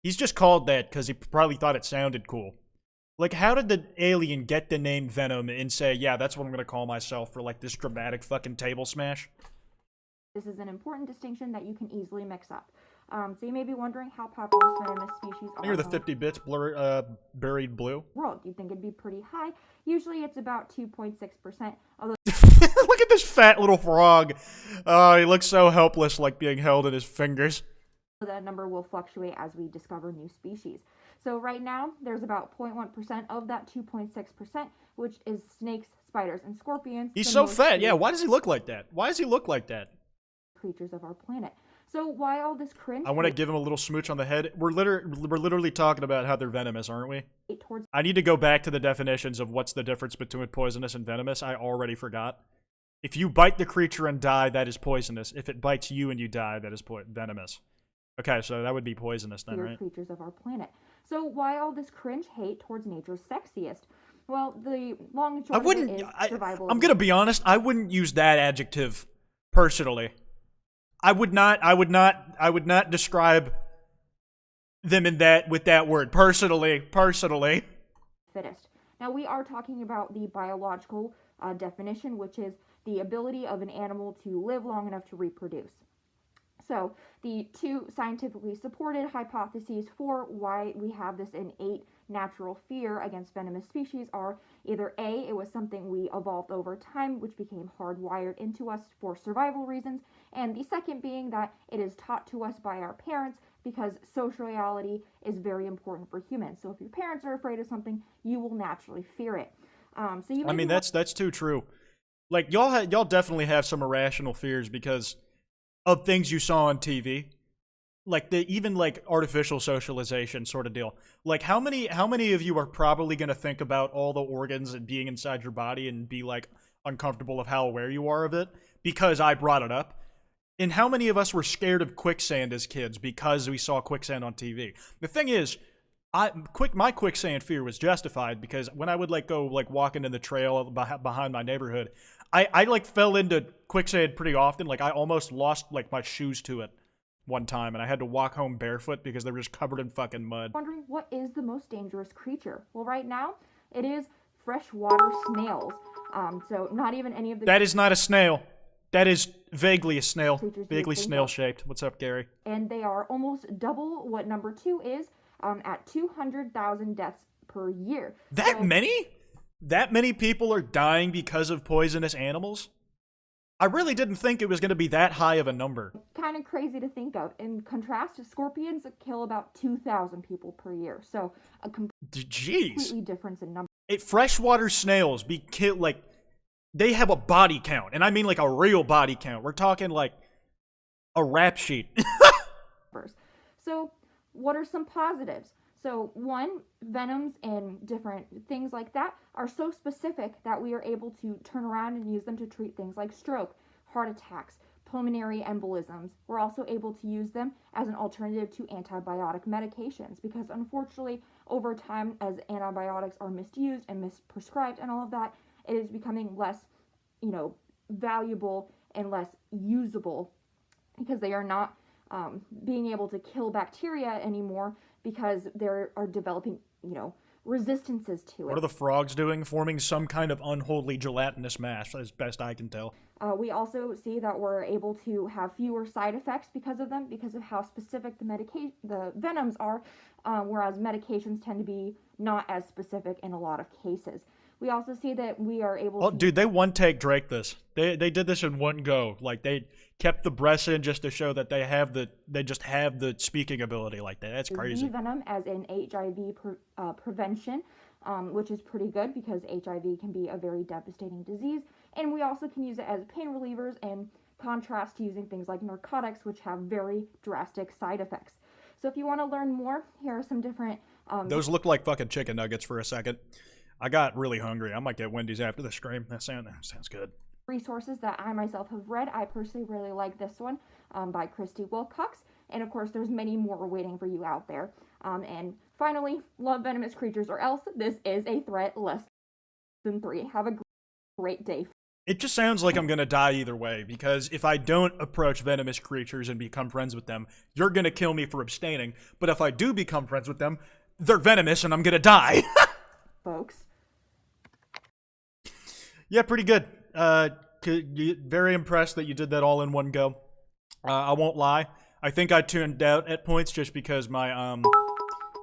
He's just called that because he probably thought it sounded cool. Like, how did the alien get the name Venom and say, yeah, that's what I'm gonna call myself for, like, this dramatic fucking table smash? This is an important distinction that you can easily mix up. So you may be wondering how popular venomous species are. I hear the 50 bits buried blue. World. You'd think it'd be pretty high. Usually it's about 2.6%, although Look at this fat little frog. Oh, he looks so helpless, like being held in his fingers. that number will fluctuate as we discover new species. So right now, there's about 0.1% of that 2.6%, which is snakes, spiders, and scorpions. He's the so most fat. Yeah, why does he look like that? Why does he look like that? creatures of our planet. So why all this cringe? I want to give him a little smooch on the head. We're literally talking about how they're venomous, aren't we? Towards I need to go back to the definitions of what's the difference between poisonous and venomous. I already forgot. If you bite the creature and die, that is poisonous. If it bites you and you die, that is venomous. Okay, so that would be poisonous then, right? creatures of our planet. So why all this cringe hate towards nature's sexiest? Well, the long and short of it is survival. I'm gonna be honest. I wouldn't use that adjective personally. I would not describe them with that word personally. Fittest. Now we are talking about the biological definition, which is the ability of an animal to live long enough to reproduce. So the two scientifically supported hypotheses for why we have this innate natural fear against venomous species are either A, it was something we evolved over time, which became hardwired into us for survival reasons, and the second being that it is taught to us by our parents because sociality is very important for humans. So if your parents are afraid of something, you will naturally fear it. So you. I mean, that's too true. Like y'all definitely have some irrational fears because of things you saw on TV. Like even like artificial socialization sort of deal. Like how many of you are probably going to think about all the organs and being inside your body and be like uncomfortable of how aware you are of it because I brought it up? And how many of us were scared of quicksand as kids because we saw quicksand on TV? The thing is, My quicksand fear was justified because when I would like go like walking in the trail behind my neighborhood, I like fell into quicksand pretty often. Like I almost lost like my shoes to it one time, and I had to walk home barefoot because they were just covered in fucking mud. Wondering what is the most dangerous creature? Well, right now it is freshwater snails. So not even any of the. That is not a snail. That is vaguely a snail. Creatures you would Vaguely think snail of. shaped. What's up, Gary? And they are almost double what number 2 is, at 200,000 deaths per year. That many? That many people are dying because of poisonous animals? I really didn't think it was going to be that high of a number. Kind of crazy to think of. In contrast, scorpions kill about 2,000 people per year. So a completely difference in number. Freshwater snails be killed, like, they have a body count. And I mean like a real body count. We're talking like a rap sheet. So what are some positives? So one, venoms and different things like that are so specific that we are able to turn around and use them to treat things like stroke, heart attacks, pulmonary embolisms. We're also able to use them as an alternative to antibiotic medications because unfortunately over time as antibiotics are misused and misprescribed and all of that, it is becoming less, valuable and less usable because they are not being able to kill bacteria anymore because they are developing, resistances to it. What are the frogs doing? Forming some kind of unholy gelatinous mass, as best I can tell. We also see that we're able to have fewer side effects because of them, because of how specific the venoms are, whereas medications tend to be not as specific in a lot of cases. We also see that we are able to... Oh, dude, they one-take Drake this. They did this in one go. Like, they kept the breaths in just to show that they just have the speaking ability like that. That's crazy. Venom as an HIV prevention, which is pretty good because HIV can be a very devastating disease. And we also can use it as pain relievers in contrast to using things like narcotics, which have very drastic side effects. So if you want to learn more, here are some different... Those look like fucking chicken nuggets for a second. I got really hungry. I might get Wendy's after the stream. That sounds good. Resources that I myself have read. I personally really like this one by Christy Wilcox. And of course, there's many more waiting for you out there. And finally, love venomous creatures or else this is a threat less than 3. Have a great day. It just sounds like I'm going to die either way, because if I don't approach venomous creatures and become friends with them, you're going to kill me for abstaining. But if I do become friends with them, they're venomous and I'm going to die. Folks. Yeah, pretty good. Very impressed that you did that all in one go. I won't lie. I think I tuned out at points just because my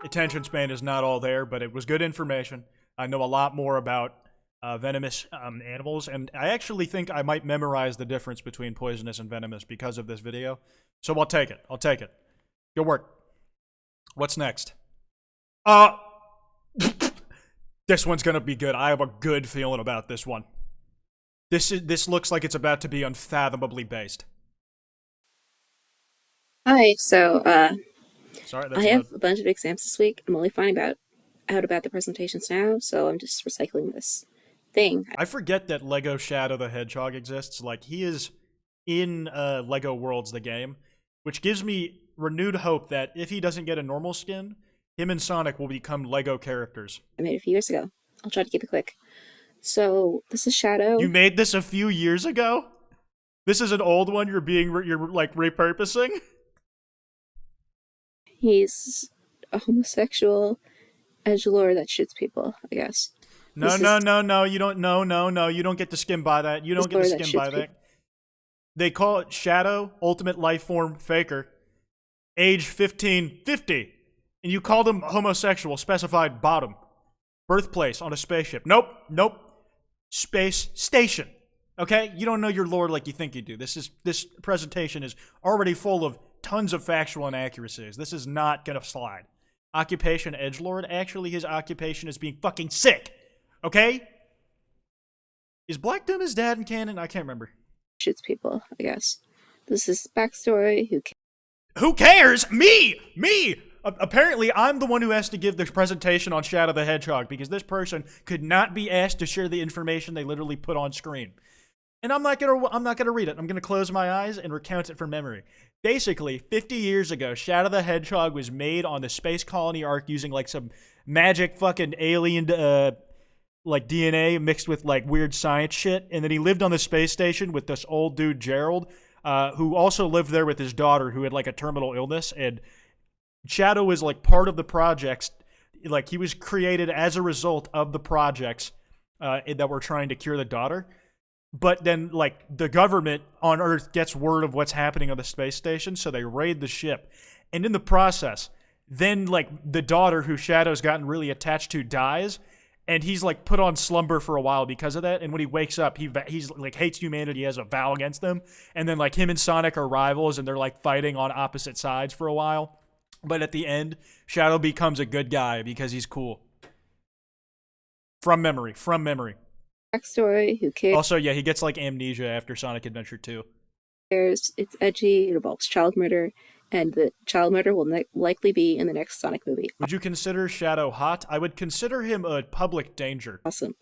attention span is not all there, but it was good information. I know a lot more about venomous animals, and I actually think I might memorize the difference between poisonous and venomous because of this video. So I'll take it. I'll take it. Good work. What's next? This one's gonna be good. I have a good feeling about this one. This looks like it's about to be unfathomably based. Hi, so Sorry, I have a bunch of exams this week. I'm only finding out about the presentations now, so I'm just recycling this thing. I forget that Lego Shadow the Hedgehog exists. Like, he is in Lego Worlds, the game, which gives me renewed hope that if he doesn't get a normal skin, him and Sonic will become Lego characters. I made it a few years ago. I'll try to keep it quick. So, this is Shadow. You made this a few years ago? This is an old one you're like repurposing? He's a homosexual edgelord that shoots people, I guess. No, you don't, you don't get to skim by that. You don't get to skim by that. They call it Shadow, Ultimate Life Form Faker, age 1550. And you called him homosexual, specified bottom. Birthplace on a spaceship. Nope. Space station. Okay? You don't know your lore like you think you do. This presentation is already full of tons of factual inaccuracies. This is not gonna slide. Occupation edgelord. Actually, his occupation is being fucking sick. Okay? Is Black Doom his dad in canon? I can't remember. Shoots people, I guess. This is backstory. Who cares? Me! Apparently, I'm the one who has to give this presentation on Shadow the Hedgehog because this person could not be asked to share the information they literally put on screen. And I'm not gonna read it. I'm gonna close my eyes and recount it from memory. Basically, 50 years ago, Shadow the Hedgehog was made on the space colony Ark using like some magic fucking alien like DNA mixed with like weird science shit. And then he lived on the space station with this old dude Gerald, who also lived there with his daughter who had like a terminal illness. And Shadow was like part of the projects. Like he was created as a result of the projects that were trying to cure the daughter. But then, like, the government on Earth gets word of what's happening on the space station, so they raid the ship. And in the process, then, like, the daughter who Shadow's gotten really attached to dies, and he's, like, put on slumber for a while because of that. And when he wakes up, he's like, hates humanity, has a vow against them. And then, like, him and Sonic are rivals, and they're, like, fighting on opposite sides for a while. But at the end, Shadow becomes a good guy because he's cool. From memory. Backstory, who cares? Also, yeah, he gets like amnesia after Sonic Adventure 2. It's edgy, it involves child murder, and the child murder will likely be in the next Sonic movie. Would you consider Shadow hot? I would consider him a public danger. Awesome.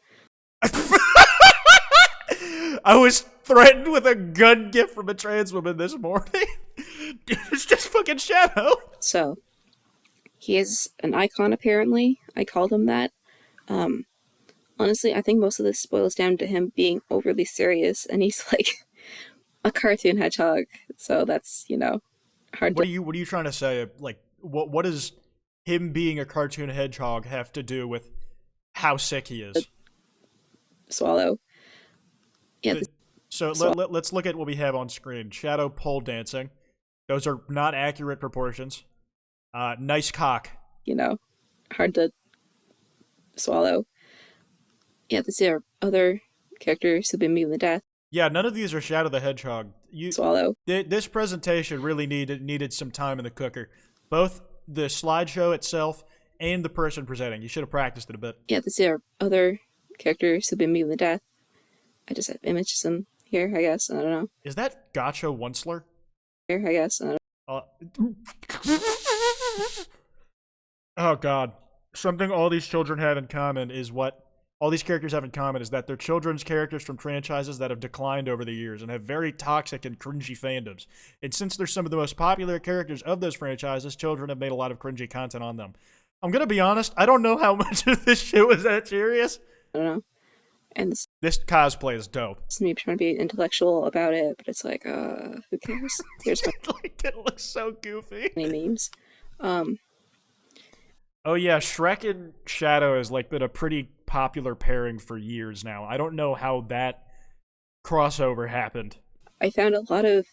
I was threatened with a gun gift from a trans woman this morning. It's just fucking Shadow. So, he is an icon apparently. I called him that. Honestly, I think most of this boils down to him being overly serious, and he's like a cartoon hedgehog. So that's, hard. What are you trying to say? Like, what does him being a cartoon hedgehog have to do with how sick he is? Swallow. Yeah. Let's look at what we have on screen. Shadow pole dancing. Those are not accurate proportions. Nice cock. Hard to swallow. Yeah, these are other characters who've been meeting the death. Yeah, none of these are Shadow the Hedgehog. Swallow. This presentation really needed some time in the cooker. Both the slideshow itself and the person presenting. You should have practiced it a bit. Yeah, these are other characters who've been meeting the death. I just have images in here, I guess. I don't know. Is that Gotcha Onceler? Here, I guess. I don't know. Oh, God. Something all these children have in common is all these characters have in common is that they're children's characters from franchises that have declined over the years and have very toxic and cringy fandoms. And since they're some of the most popular characters of those franchises, children have made a lot of cringy content on them. I'm going to be honest, I don't know how much of this shit was that serious. I don't know. And this cosplay is dope. It's me trying to be intellectual about it, but it's like, who cares? Here's it looks so goofy. Any memes. Oh yeah, Shrek and Shadow has like been a pretty popular pairing for years now. I don't know how that crossover happened. I found a lot of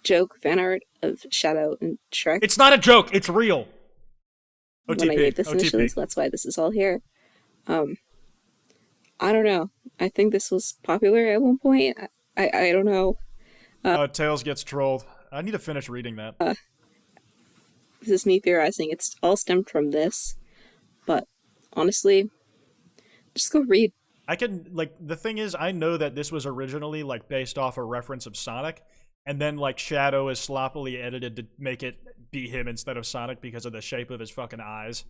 joke fan art of Shadow and Shrek. It's not a joke, it's real. OTP. When I made this initially, so that's why this is all here. I don't know. I think this was popular at one point. I don't know. Tails gets trolled. I need to finish reading that. This is me theorizing. It's all stemmed from this. But honestly, just go read. I can, the thing is, I know that this was originally, based off a reference of Sonic, and then, Shadow is sloppily edited to make it be him instead of Sonic because of the shape of his fucking eyes.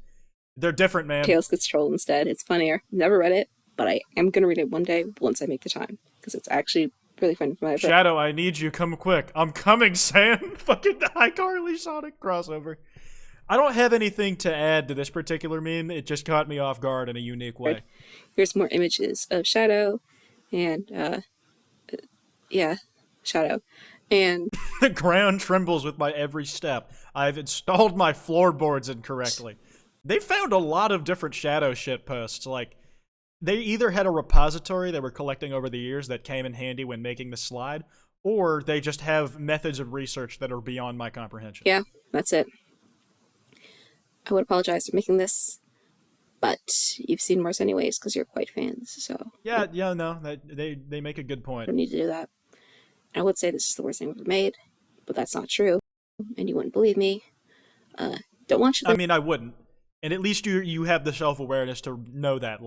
They're different, man. Tails gets trolled instead. It's funnier. Never read it, but I am going to read it one day once I make the time, because it's actually really funny for my opinion. Shadow, I need you. Come quick. I'm coming, Sam. Fucking iCarly Sonic crossover. I don't have anything to add to this particular meme. It just caught me off guard in a unique way. Here's more images of Shadow, and, Shadow. And the ground trembles with my every step. I've installed my floorboards incorrectly. They found a lot of different Shadow shit posts. They either had a repository they were collecting over the years that came in handy when making the slide, or they just have methods of research that are beyond my comprehension. Yeah, that's it. I would apologize for making this, but you've seen Mars anyways because you're Kwite fans, so... Yeah, no, they make a good point. I don't need to do that. I would say this is the worst thing I've ever made, but that's not true, and you wouldn't believe me. Don't want you to... I mean, I wouldn't. And at least you have the self-awareness to know that,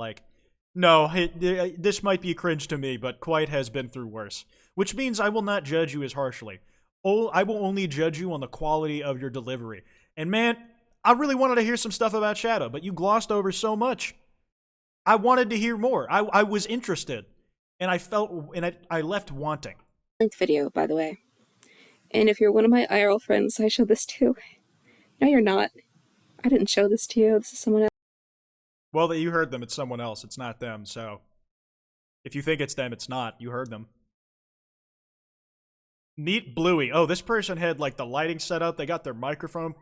no, this might be cringe to me, but Kwite has been through worse. Which means I will not judge you as harshly. I will only judge you on the quality of your delivery. And man, I really wanted to hear some stuff about Shadow, but you glossed over so much. I wanted to hear more. I was interested. and I left wanting. Link video, by the way. And if you're one of my IRL friends, I showed this too. No, you're not. I didn't show this to you. This is someone else. Well, you heard them. It's someone else. It's not them. So if you think it's them, it's not. You heard them. Meet Bluey. Oh, this person had like the lighting set up. They got their microphone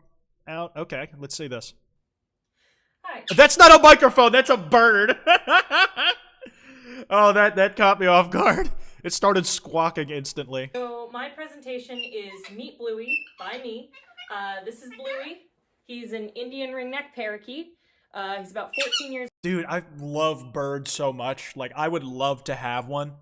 out. Okay, let's see this. Hi. That's not a microphone. That's a bird. Oh, that caught me off guard. It started squawking instantly. So my presentation is Meet Bluey by me. This is Bluey. He's an Indian ringneck parakeet. He's about 14 years. Dude, I love birds so much. Like, I would love to have one,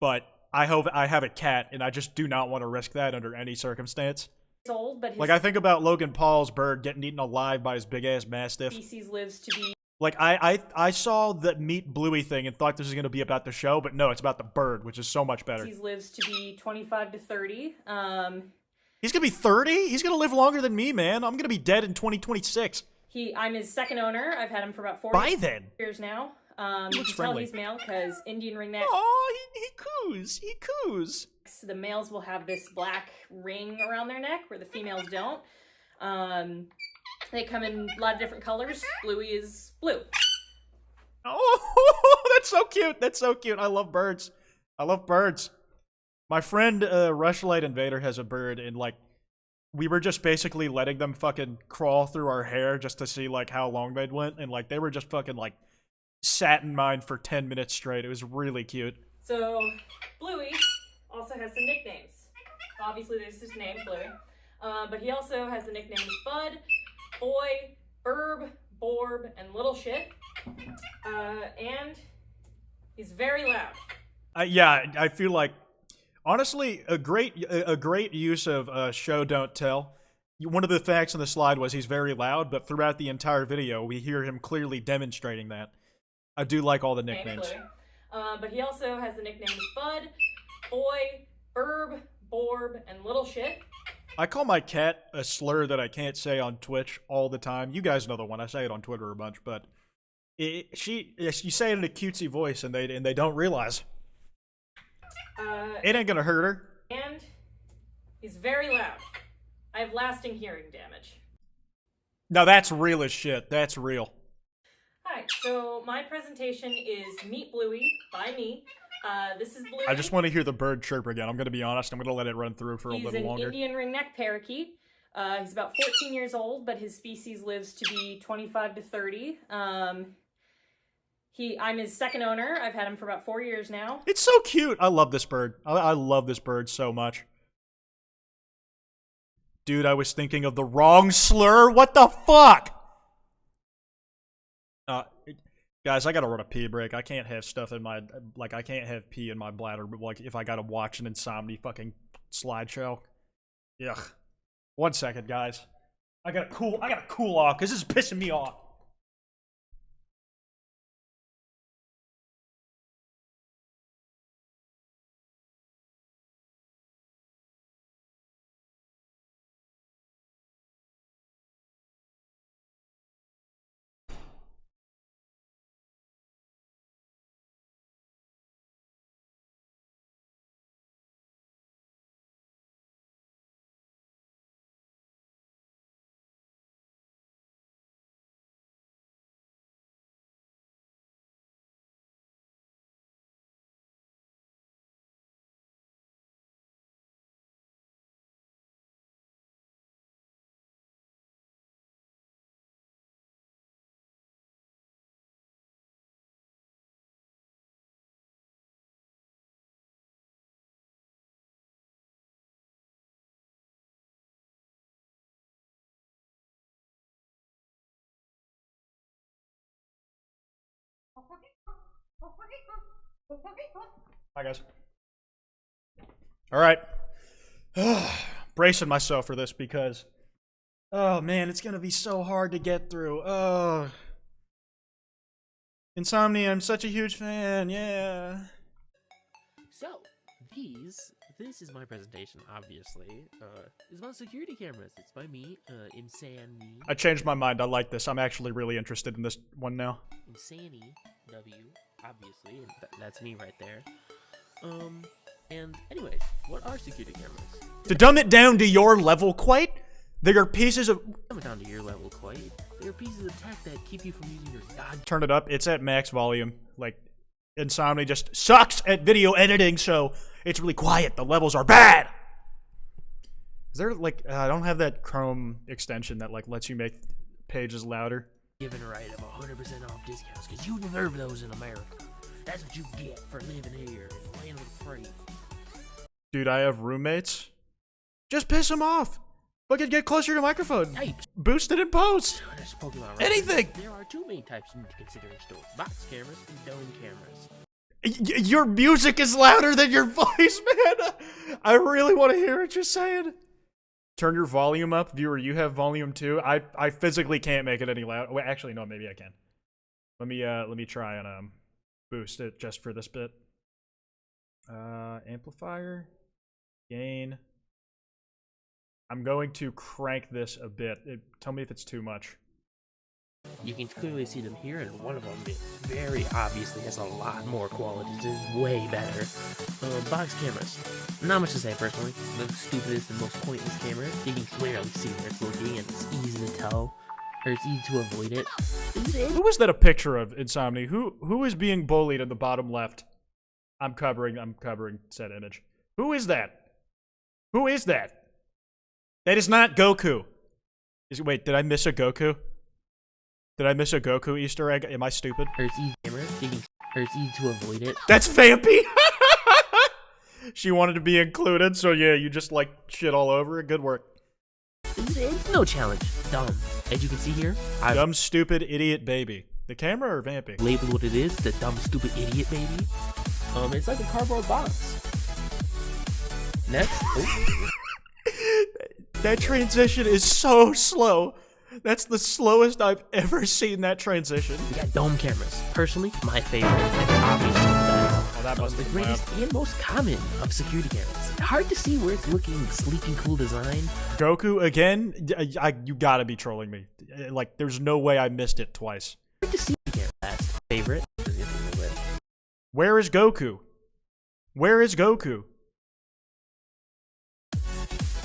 but I have a cat, and I just do not want to risk that under any circumstance. Old, but his Like, I think about Logan Paul's bird getting eaten alive by his big-ass mastiff. species lives to be. Like, I saw the Meet Bluey thing and thought this was going to be about the show, but no, it's about the bird, which is so much better. Species lives to be 25 to 30. He's going to be 30? He's going to live longer than me, man. I'm going to be dead in 2026. I'm his second owner. I've had him for about 4 years now. You can tell he's male because Indian ringneck. Oh, he coos. He coos. The males will have this black ring around their neck where the females don't. They come in a lot of different colors. Bluey is blue. Oh, that's so cute. That's so cute. I love birds. I love birds. My friend Rushlight Invader has a bird, and like, we were just basically letting them fucking crawl through our hair just to see like how long they'd went, and like they were just fucking like sat in mine for 10 minutes straight. It was really cute. So Bluey also has some nicknames. Obviously, this is his name, Bluey. But he also has the nicknames Bud, Boy, Burb, Borb, and Little Shit. And he's very loud. Yeah, I feel like, honestly, a great use of show don't tell. One of the facts on the slide was he's very loud, but throughout the entire video, we hear him clearly demonstrating that. I do like all the nicknames. But he also has the nicknames Bud, Boy, Burb, Borb, and Little Shit. I call my cat a slur that I can't say on Twitch all the time. You guys know the one. I say it on Twitter a bunch, but you say it in a cutesy voice, and they don't realize. It ain't gonna hurt her. And he's very loud. I have lasting hearing damage. No, that's real as shit. That's real. Hi, so my presentation is Meet Bluey by me. This is Bluey. I just want to hear the bird chirp again. I'm gonna be honest. I'm gonna let it run through for a little longer. He's an Indian ringneck parakeet. He's about 14 years old, but his species lives to be 25 to 30. I'm his second owner. I've had him for about 4 years now. It's so cute. I love this bird. I love this bird so much. Dude, I was thinking of the wrong slur. What the fuck? Guys, I gotta run a pee break. I can't have stuff in my, like, I can't have pee in my bladder, like, if I gotta watch an Insomnia fucking slideshow. Ugh. 1 second, guys. I gotta cool off, because this is pissing me off. Hi, guys. Alright. Bracing myself for this because, oh man, it's gonna be so hard to get through. Insomnia, I'm such a huge fan, yeah. So, this is my presentation, obviously. It's about security cameras. It's by me, Insani. I changed my mind. I like this. I'm actually really interested in this one now. Insani, W, obviously, and that's me right there. And anyways, what are security cameras? To dumb it down to your level, Kwite, they are pieces of... Dumb it down to your level, Kwite. They are pieces of tech that keep you from using your god... Turn it up. It's at max volume. Like, Insomnia just sucks at video editing, so it's really quiet. The levels are bad. Is there, like... I don't have that Chrome extension that, like, lets you make pages louder. Given a right of 100% off discounts, because you deserve those in America. That's what you get for living here in the land of the free. Dude, I have roommates. Just piss them off. Fucking get closer to the microphone. Types. Boost it in post. There's Pokemon Anything. There are two main types you need to consider in stores: box cameras and dome cameras. Your music is louder than your voice, man. I really want to hear what you're saying. Turn your volume up, viewer. You have volume too. I physically can't make it any louder. Wait, actually, no, maybe I can. Let me try and boost it just for this bit. Amplifier, gain. I'm going to crank this a bit. Tell me if it's too much. You can clearly see them here, and one of them very obviously has a lot more quality. It's way better. Box cameras. Not much to say personally. The stupidest and most pointless camera. You can clearly see where it's looking, and it's easy to tell, or it's easy to avoid it. Who is that a picture of, Insomnia? Who is being bullied in the bottom left? I'm covering said image. Who is that? Who is that? That is not Goku. Wait, did I miss a Goku? Did I miss a Goku Easter egg? Am I stupid? It's easy to avoid it. That's Vampy! She wanted to be included, so yeah, you just like shit all over it. Good work. It's no challenge. Dumb. As you can see here, dumb, stupid, idiot baby. The camera or Vampy? Labeled what it is, the dumb, stupid, idiot baby. It's like a cardboard box. Next. Oh. That transition is so slow. That's the slowest I've ever seen that transition. We got dome cameras. Personally, my favorite, and obviously the best. Oh, that must the be greatest and most common of security cameras. Hard to see where it's looking, sleek and cool design. Goku again? You gotta be trolling me. Like, there's no way I missed it twice. Hard to see the camera. Best favorite. Where is Goku? Where is Goku?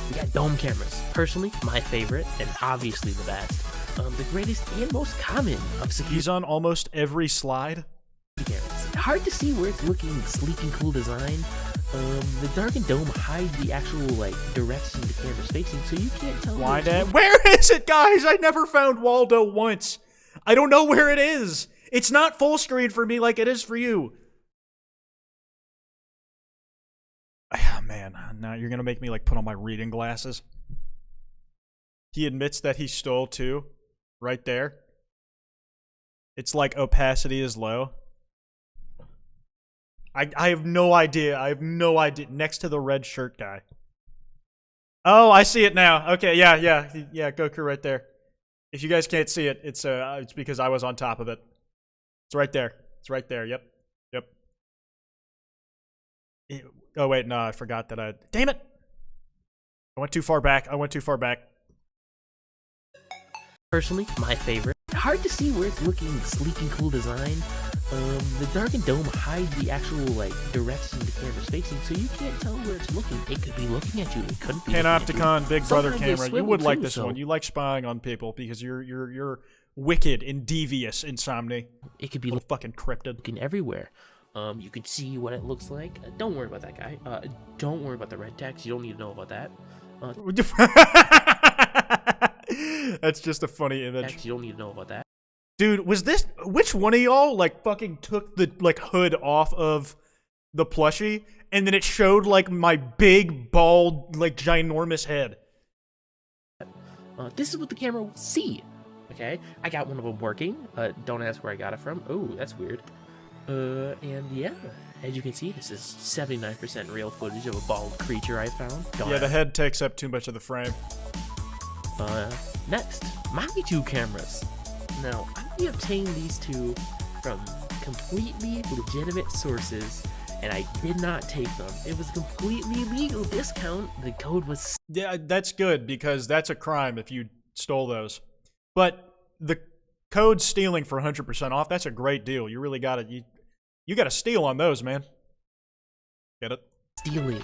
We got dome cameras. Personally, my favorite, and obviously the best. The greatest and most common of security. He's on almost every slide. Cameras. Hard to see where it's looking, sleek and cool design. The darkened dome hides the actual direction the camera's facing, so you can't tell. Where is it, guys? I never found Waldo once. I don't know where it is. It's not full screen for me like it is for you. Oh, man, now you're gonna make me put on my reading glasses. He admits that he stole too, right there. It's like opacity is low. I have no idea. I have no idea. Next to the red shirt guy. Oh, I see it now. Okay, yeah, Goku right there. If you guys can't see it, it's because I was on top of it. It's right there. It's right there. Yep. Oh wait, no, I forgot that damn it! I went too far back. Personally, my favorite. Hard to see where it's looking, sleek and cool design. The darkened dome hides the actual direction the camera's facing, so you can't tell where it's looking. It could be looking at you. It couldn't be. Panopticon, Big Brother camera. You would like this so. one. You like spying on people because you're wicked and devious, Insomnia. It could be fucking cryptid. Looking everywhere. You can see what it looks like. Don't worry about that guy. Don't worry about the red text. You don't need to know about that. That's just a funny image. You don't need to know about that. Dude, which one of y'all fucking took the hood off of the plushie and then it showed my big bald ginormous head? This is what the camera will see. Okay, I got one of them working. Don't ask where I got it from. Oh, that's weird. And yeah, as you can see, this is 79% real footage of a bald creature I found. The head takes up too much of the frame. Next, my two cameras. Now, I obtained these two from completely legitimate sources, and I did not take them. It was a completely legal discount. The code was... Yeah, that's good, because that's a crime if you stole those. But the code stealing for 100% off, that's a great deal. You really got it. You got to steal on those, man. Get it? Stealing.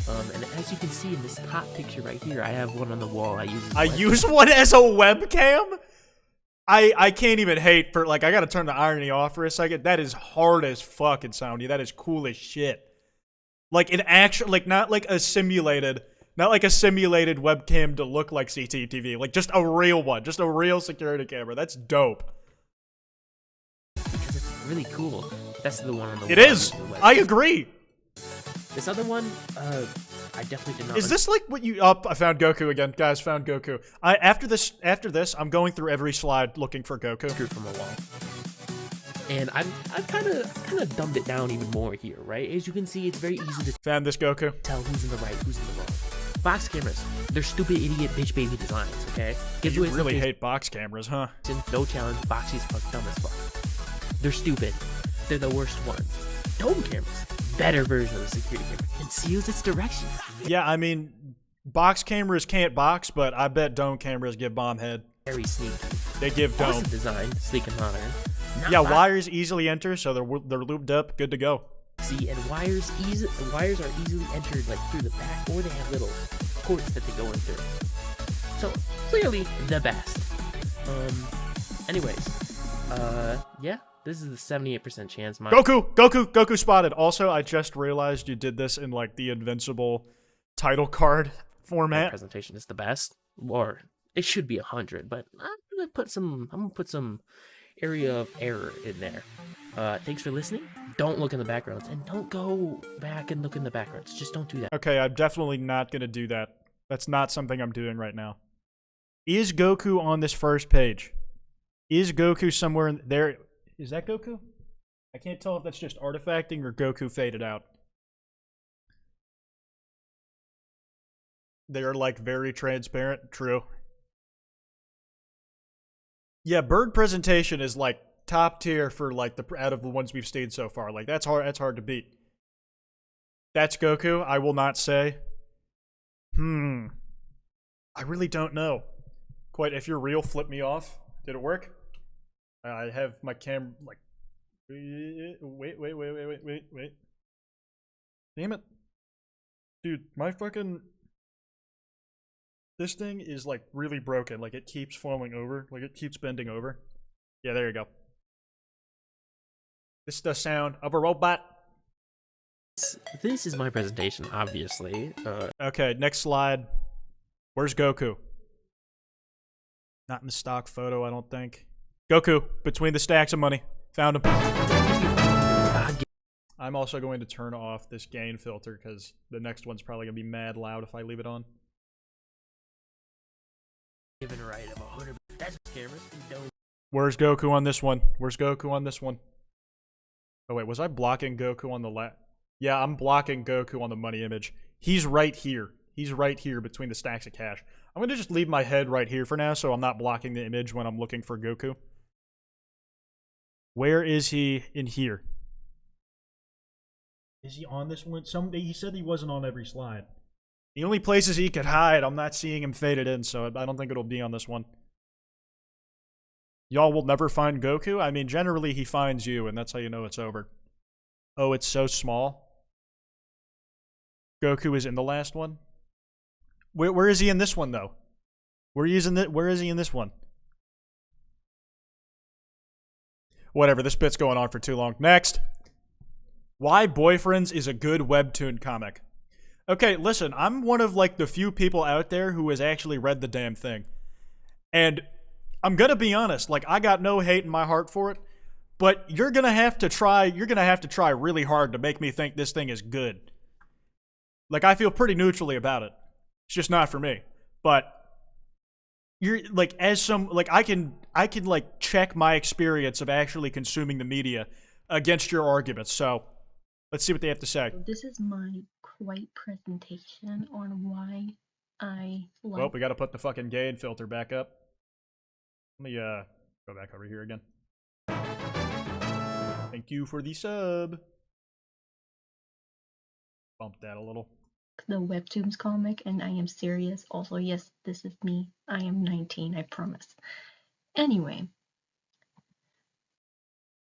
And as you can see in this top picture right here, I have one on the wall. I use one as a webcam? I can't even hate for, like, I gotta turn the irony off for a second. That is hard as fucking soundy. That is cool as shit. Like, an actual, like, not like a simulated webcam to look like CCTV. Like, just a real one. Just a real security camera. That's dope. Because it's really cool. That's the one on the wall. It is! I agree! This other one, I definitely did not. Is this like what you? Oh, I found Goku again, guys. Found Goku. After this, I'm going through every slide looking for Goku. Screwed from a wall. And I've kind of dumbed it down even more here, right? As you can see, it's very easy to found this Goku. Tell who's in the right, who's in the wrong. Box cameras, they're stupid, idiot, bitch, baby designs. Okay. You really hate box cameras, huh? No challenge. Boxy's fuck dumb as fuck. They're stupid. They're the worst ones. Dome cameras. Better version of the security camera and seals its directions. Yeah, I mean, box cameras can't box, but I bet dome cameras give bomb head. Very sneaky. They give dome. Awesome design, sleek and modern. Yeah, wires easily enter, so they're looped up, good to go. See, and wires are easily entered like through the back, or they have little ports that they go in through. So clearly the best. Anyways, yeah. This is the 78% chance. Goku spotted. Also, I just realized you did this in like the Invincible title card format. My presentation is the best, or it should be 100, but I'm gonna put some area of error in there. Thanks for listening. Don't look in the backgrounds, and don't go back and look in the backgrounds. Just don't do that. Okay, I'm definitely not gonna do that. That's not something I'm doing right now. Is Goku on this first page? Is Goku somewhere in there? Is that Goku? I can't tell if that's just artifacting or Goku faded out. They're like very transparent. True. Yeah, bird presentation is like top tier for like out of the ones we've seen so far. Like that's hard to beat. That's Goku. I will not say. I really don't know. Quite, if you're real, flip me off. Did it work? I have my camera, like, wait. Damn it. Dude, my fucking, this thing is, like, really broken. Like, it keeps falling over. Like, it keeps bending over. Yeah, there you go. This is the sound of a robot. This is my presentation, obviously. Okay, next slide. Where's Goku? Not in the stock photo, I don't think. Goku, between the stacks of money. Found him. I'm also going to turn off this gain filter because the next one's probably going to be mad loud if I leave it on. Given right of 100. That's cameras. Where's Goku on this one? Where's Goku on this one? Oh wait, was I blocking Goku on the left? Yeah, I'm blocking Goku on the money image. He's right here. He's right here between the stacks of cash. I'm going to just leave my head right here for now so I'm not blocking the image when I'm looking for Goku. Where is he in here? Is he on this one? He said he wasn't on every slide. The only places he could hide, I'm not seeing him faded in, so I don't think it'll be on this one. Y'all will never find Goku? I mean, generally he finds you, and that's how you know it's over. Oh, it's so small. Goku is in the last one? Where is he in this one, though? Where is he in this one? Whatever, this bit's going on for too long. Next. Why Boyfriends is a good webtoon comic. Okay, listen, I'm one of, like, the few people out there who has actually read the damn thing. And I'm gonna be honest, like, I got no hate in my heart for it, but you're gonna have to try really hard to make me think this thing is good. Like, I feel pretty neutrally about it. It's just not for me. But you're like, as some, like, I can like check my experience of actually consuming the media against your arguments. So let's see what they have to say. This is my Kwite presentation on why I like. Well, we got to put the fucking gain filter back up. Let me go back over here again. Thank you for the sub. Bump that a little. The Webtoons comic, and I am serious. Also, yes, this is me. I am 19, I promise. Anyway,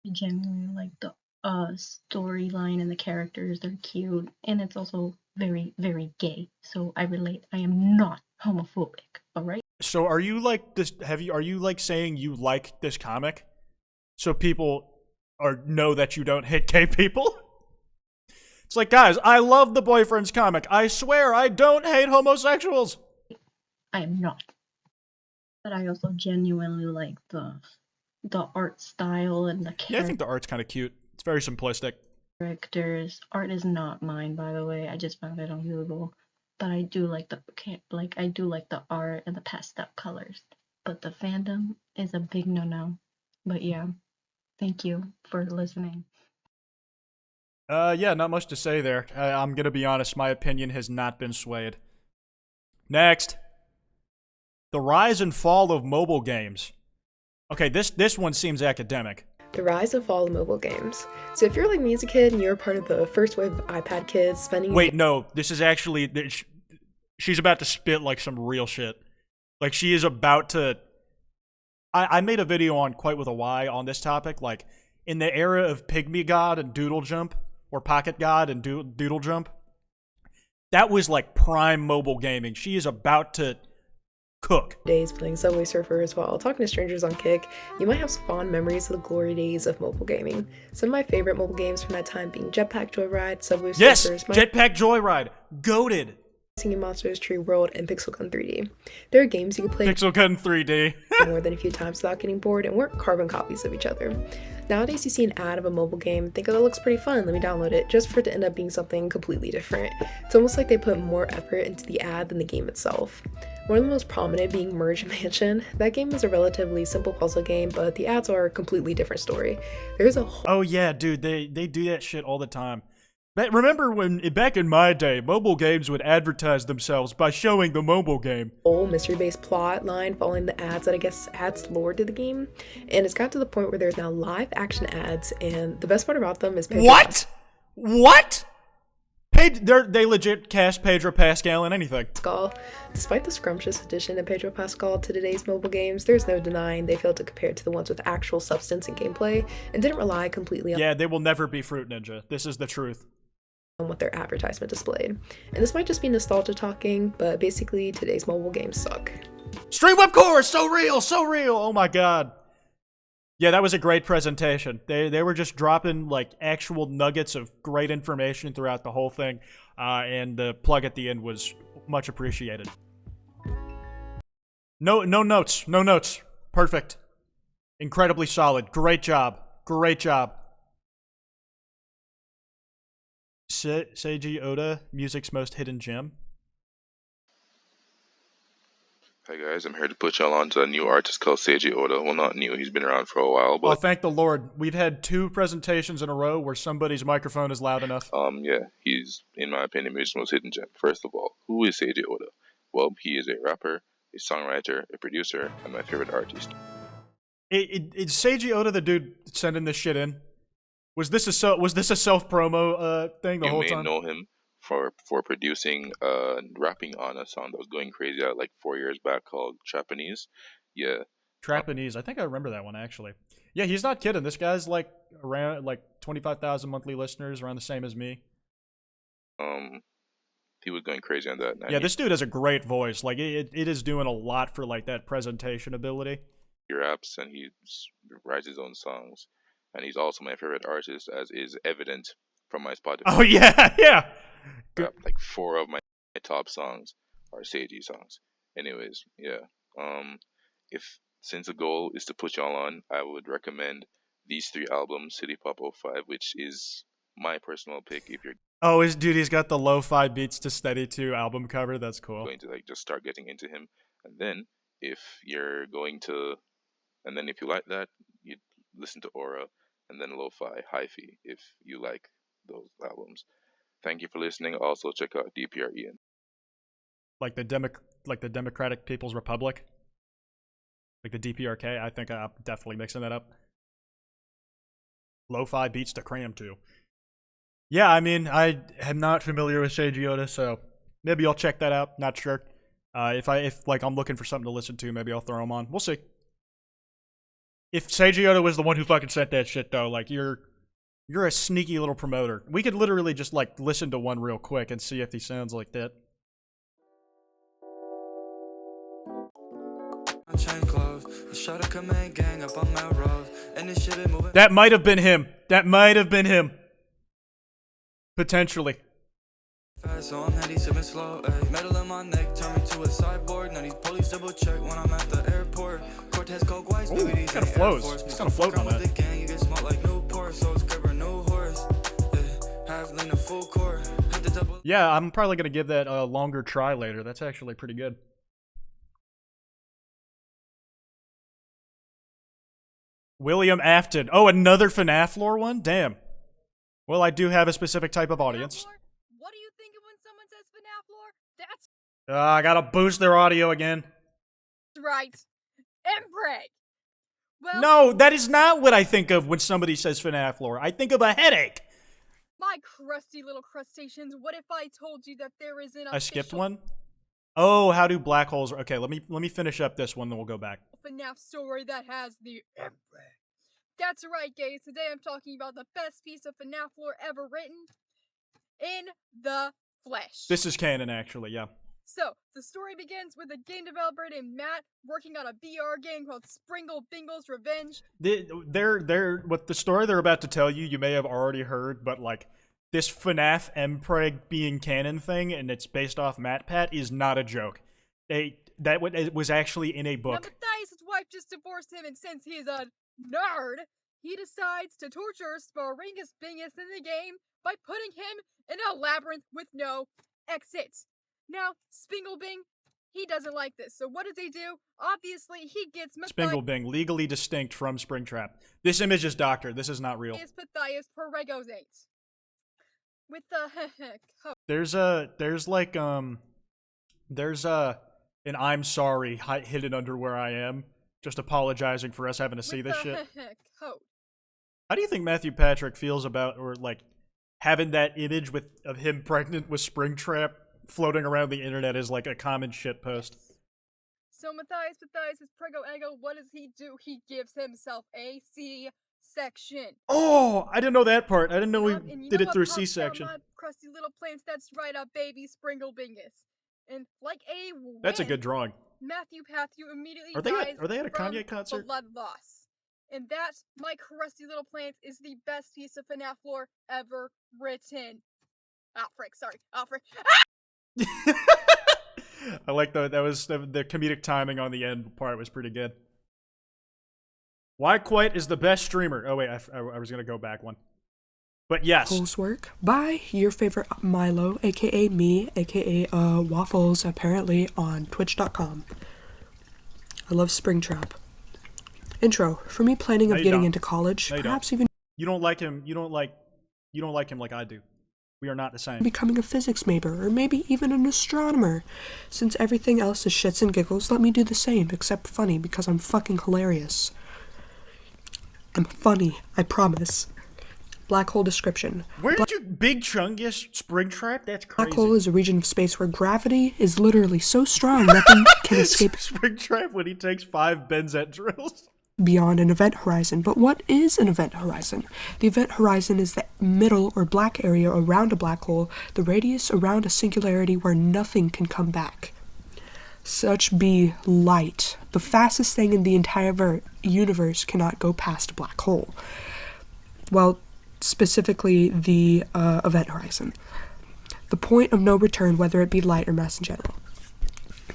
I genuinely like the storyline and the characters, they're cute, and it's also very, very gay. So I relate. I am not homophobic, alright? So are you like this? Are you like saying you like this comic, so people know that you don't hate gay people? It's like, guys, I love the Boyfriend's comic. I swear I don't hate homosexuals. I am not. But I also genuinely like the art style and the Yeah, I think the art's kind of cute. It's very simplistic. characters. Art is not mine, by the way. I just found it on Google. But I do like the art and the pastel colors. But the fandom is a big no-no. But yeah, thank you for listening. Yeah, not much to say there. I'm gonna be honest, my opinion has not been swayed. Next. The rise and fall of mobile games. Okay, this one seems academic. The rise and fall of mobile games. So if you're like me as a kid and you're part of the first wave of iPad kids spending... Wait, no, this is actually... She's about to spit like some real shit. Like, she is about to... I made a video on Quite with a Y on this topic, like, in the era of Pygmy God and Doodle Jump, or Pocket God and Doodle Jump, that was like prime mobile gaming. She is about to cook. Days playing Subway Surfer as well, talking to strangers on Kick. You might have some fond memories of the glory days of mobile gaming. Some of my favorite mobile games from that time being Jetpack Joyride, Subway Surfers... Yes! Jetpack Joyride! Goated! Singing Monsters, Tree World, and Pixel Gun 3D. There are games you can play Pixel Gun 3D more than a few times without getting bored and weren't carbon copies of each other. Nowadays you see an ad of a mobile game, think, oh, that looks pretty fun, let me download it, just for it to end up being something completely different. It's almost like they put more effort into the ad than the game itself. One of the most prominent being Merge Mansion. That game is a relatively simple puzzle game, but the ads are a completely different story. There's a whole... Oh yeah, dude, they do that shit all the time. But remember when, back in my day, mobile games would advertise themselves by showing the mobile game. Whole mystery-based plot line following the ads that I guess adds lore to the game. And it's got to the point where there's now live action ads, and the best part about them is... What? What? They legit cast Pedro Pascal in anything. Despite the scrumptious addition of Pedro Pascal to today's mobile games, there's no denying they failed to compare to the ones with actual substance and gameplay, and didn't rely completely on... Yeah, they will never be Fruit Ninja. This is the truth. On what their advertisement displayed. And this might just be nostalgia talking, but basically today's mobile games suck. Stream Web Core, so real, so real. Oh my god. Yeah, that was a great presentation. They were just dropping like actual nuggets of great information throughout the whole thing, and the plug at the end was much appreciated. No notes. Perfect. Incredibly solid. Great job. Seiji Oda, music's most hidden gem. Hi guys, I'm here to put y'all on to a new artist called Seiji Oda. Well, not new, he's been around for a while, but... Oh, thank the Lord. We've had 2 presentations in a row where somebody's microphone is loud enough. Yeah, he's, in my opinion, music's most hidden gem. First of all, who is Seiji Oda? Well, he is a rapper, a songwriter, a producer, and my favorite artist. Is Seiji Oda the dude sending this shit in? Was this a self-promo thing the whole time? You may know him for producing rapping on a song that was going crazy out like 4 years back called Trapanese. Yeah. Trapanese. I think I remember that one actually. Yeah, he's not kidding. This guy's like around like 25,000 monthly listeners, around the same as me. He was going crazy on that. Yeah, this dude has a great voice. Like it is doing a lot for like that presentation ability. He raps and he writes his own songs. And he's also my favorite artist, as is evident from my Spotify. Oh, yeah. Like 4 of my top songs are Seiji songs. Anyways, yeah. Since the goal is to put y'all on, I would recommend these 3 albums, City Pop 05, which is my personal pick if you're... Oh, he's got the lo-fi beats to steady 2 album cover. That's cool. Going to like just start getting into him. And then if you like that, you listen to Aura. And then Lo-Fi, Hi-Fi, if you like those albums. Thank you for listening. Also, check out DPREN. Like the Democratic People's Republic? Like the DPRK? I think I'm definitely mixing that up. Lo-Fi beats to cram to. Yeah, I mean, I am not familiar with Seiji Oda, so maybe I'll check that out. Not sure. If I'm looking for something to listen to, maybe I'll throw them on. We'll see. If Seiji Oda was the one who fucking sent that shit, though, like, you're You're a sneaky little promoter. We could literally just, like, listen to one real quick and see if he sounds like that. That might have been him. That might have been him. Potentially. So I'm handy, sipping slow, ayy. Metal in my neck, turn me to a cyborg. Now these police double check when I'm at the airport. Cortez Coke Whites, baby, these kind of flows. It's kind of float on that. the gang, you get smoked like Newport, so it's grab a new horse. Half lean a full court. Have the double. Yeah, I'm probably gonna give that a longer try later. That's actually pretty good. William Afton. Oh, another FNaF lore one? Damn. Well, I do have a specific type of audience. What do you think of when someone says FNaF lore? That's I gotta boost their audio again. right. Empreg. Well, No, that is not what I think of when somebody says FNaF lore. I think of a headache. my crusty little crustaceans, what if I told you that there is an I skipped official one. Oh, how do black holes? Okay, let me finish up this one, then we'll go back. FNaF story that has the Empreg? That's right, guys. Today I'm talking about the best piece of FNaF lore ever written in the flesh. This is canon, actually. Yeah. So, the story begins with a game developer named Matt working on a VR game called Springle Bingle's Revenge. What the story they're about to tell you, you may have already heard, but like this FNaF Empreg being canon thing, and it's based off MatPat, is not a joke. It was actually in a book. Now, Matthias' wife just divorced him, and since he is a nerd, he decides to torture Sporingus Bingus in the game by putting him in a labyrinth with no exits. Now, Spinglebing, he doesn't like this, so what does he do? Obviously, he gets Spinglebing, legally distinct from Springtrap. This image is doctored. This is not real. Matthias Peregosate. With the code. There's an I'm sorry hidden under where I am, just apologizing for us having to see this shit. Code. How do you think Matthew Patrick feels about, or like, having that image of him pregnant with Springtrap floating around the internet as like a common shit post? So Matthias is prego ego. What does he do? He gives himself a C-section. Oh, I didn't know that part. I didn't know he And you did know it what through pops out C-section. my crusty little plants? That's right, a baby Springlebingus. And like a That's a win, good drawing. Matthew immediately Are they dies at a Kanye concert? blood loss. And that, my crusty little plants, is the best piece of FNaF lore ever written. Ah, frick, sorry. Ah, frick. Ah! I like the comedic timing on the end part was pretty good. Why Kwite is the best streamer? Oh wait, I was gonna go back one. But yes. Coursework by your favorite Milo, aka me, aka Waffles, apparently on Twitch.com. I love Springtrap. Intro. For me planning of getting into college, perhaps even You don't like him. You don't like him like I do. We are not the same. becoming a physics major, or maybe even an astronomer. Since everything else is shits and giggles, let me do the same, except funny, because I'm fucking hilarious. I'm funny, I promise. Black hole description. Where did you Big Chungus Springtrap? That's crazy. Black hole is a region of space where gravity is literally so strong nothing can escape Springtrap when he takes 5 Benzet drills. beyond an event horizon. But what is an event horizon? The event horizon is the middle or black area around a black hole, the radius around a singularity where nothing can come back. Such be light. The fastest thing in the entire universe cannot go past a black hole. Well, specifically the event horizon. The point of no return, whether it be light or mass in general.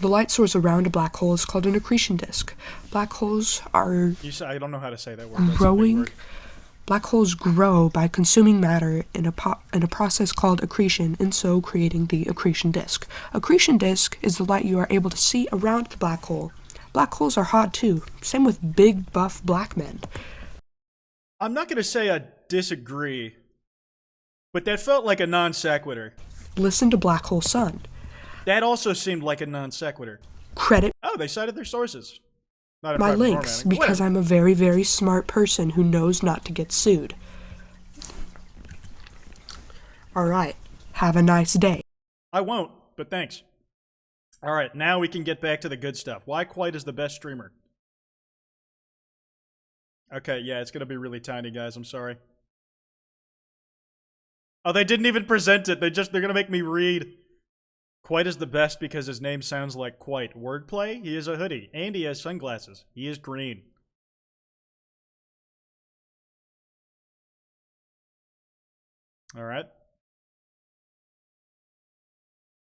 The light source around a black hole is called an accretion disk. Black holes are I don't know how to say that word. That's a big growing. word. Black holes grow by consuming matter in a process called accretion, and so creating the accretion disk. Accretion disk is the light you are able to see around the black hole. Black holes are hot too. Same with big, buff black men. I'm not gonna say I disagree, but that felt like a non sequitur. Listen to Black Hole Sun. That also seemed like a non sequitur. Credit Oh, they cited their sources. Not in my private links formatting. because I'm a very, very smart person who knows not to get sued. Alright, have a nice day. I won't, but thanks. Alright, now we can get back to the good stuff. Why Kwite is the best streamer? Okay, yeah, it's gonna be really tiny, guys. I'm sorry. Oh, they didn't even present it. They're gonna make me read. Kwite is the best because his name sounds like Kwite. Wordplay? He is a hoodie. And he has sunglasses. He is green. Alright.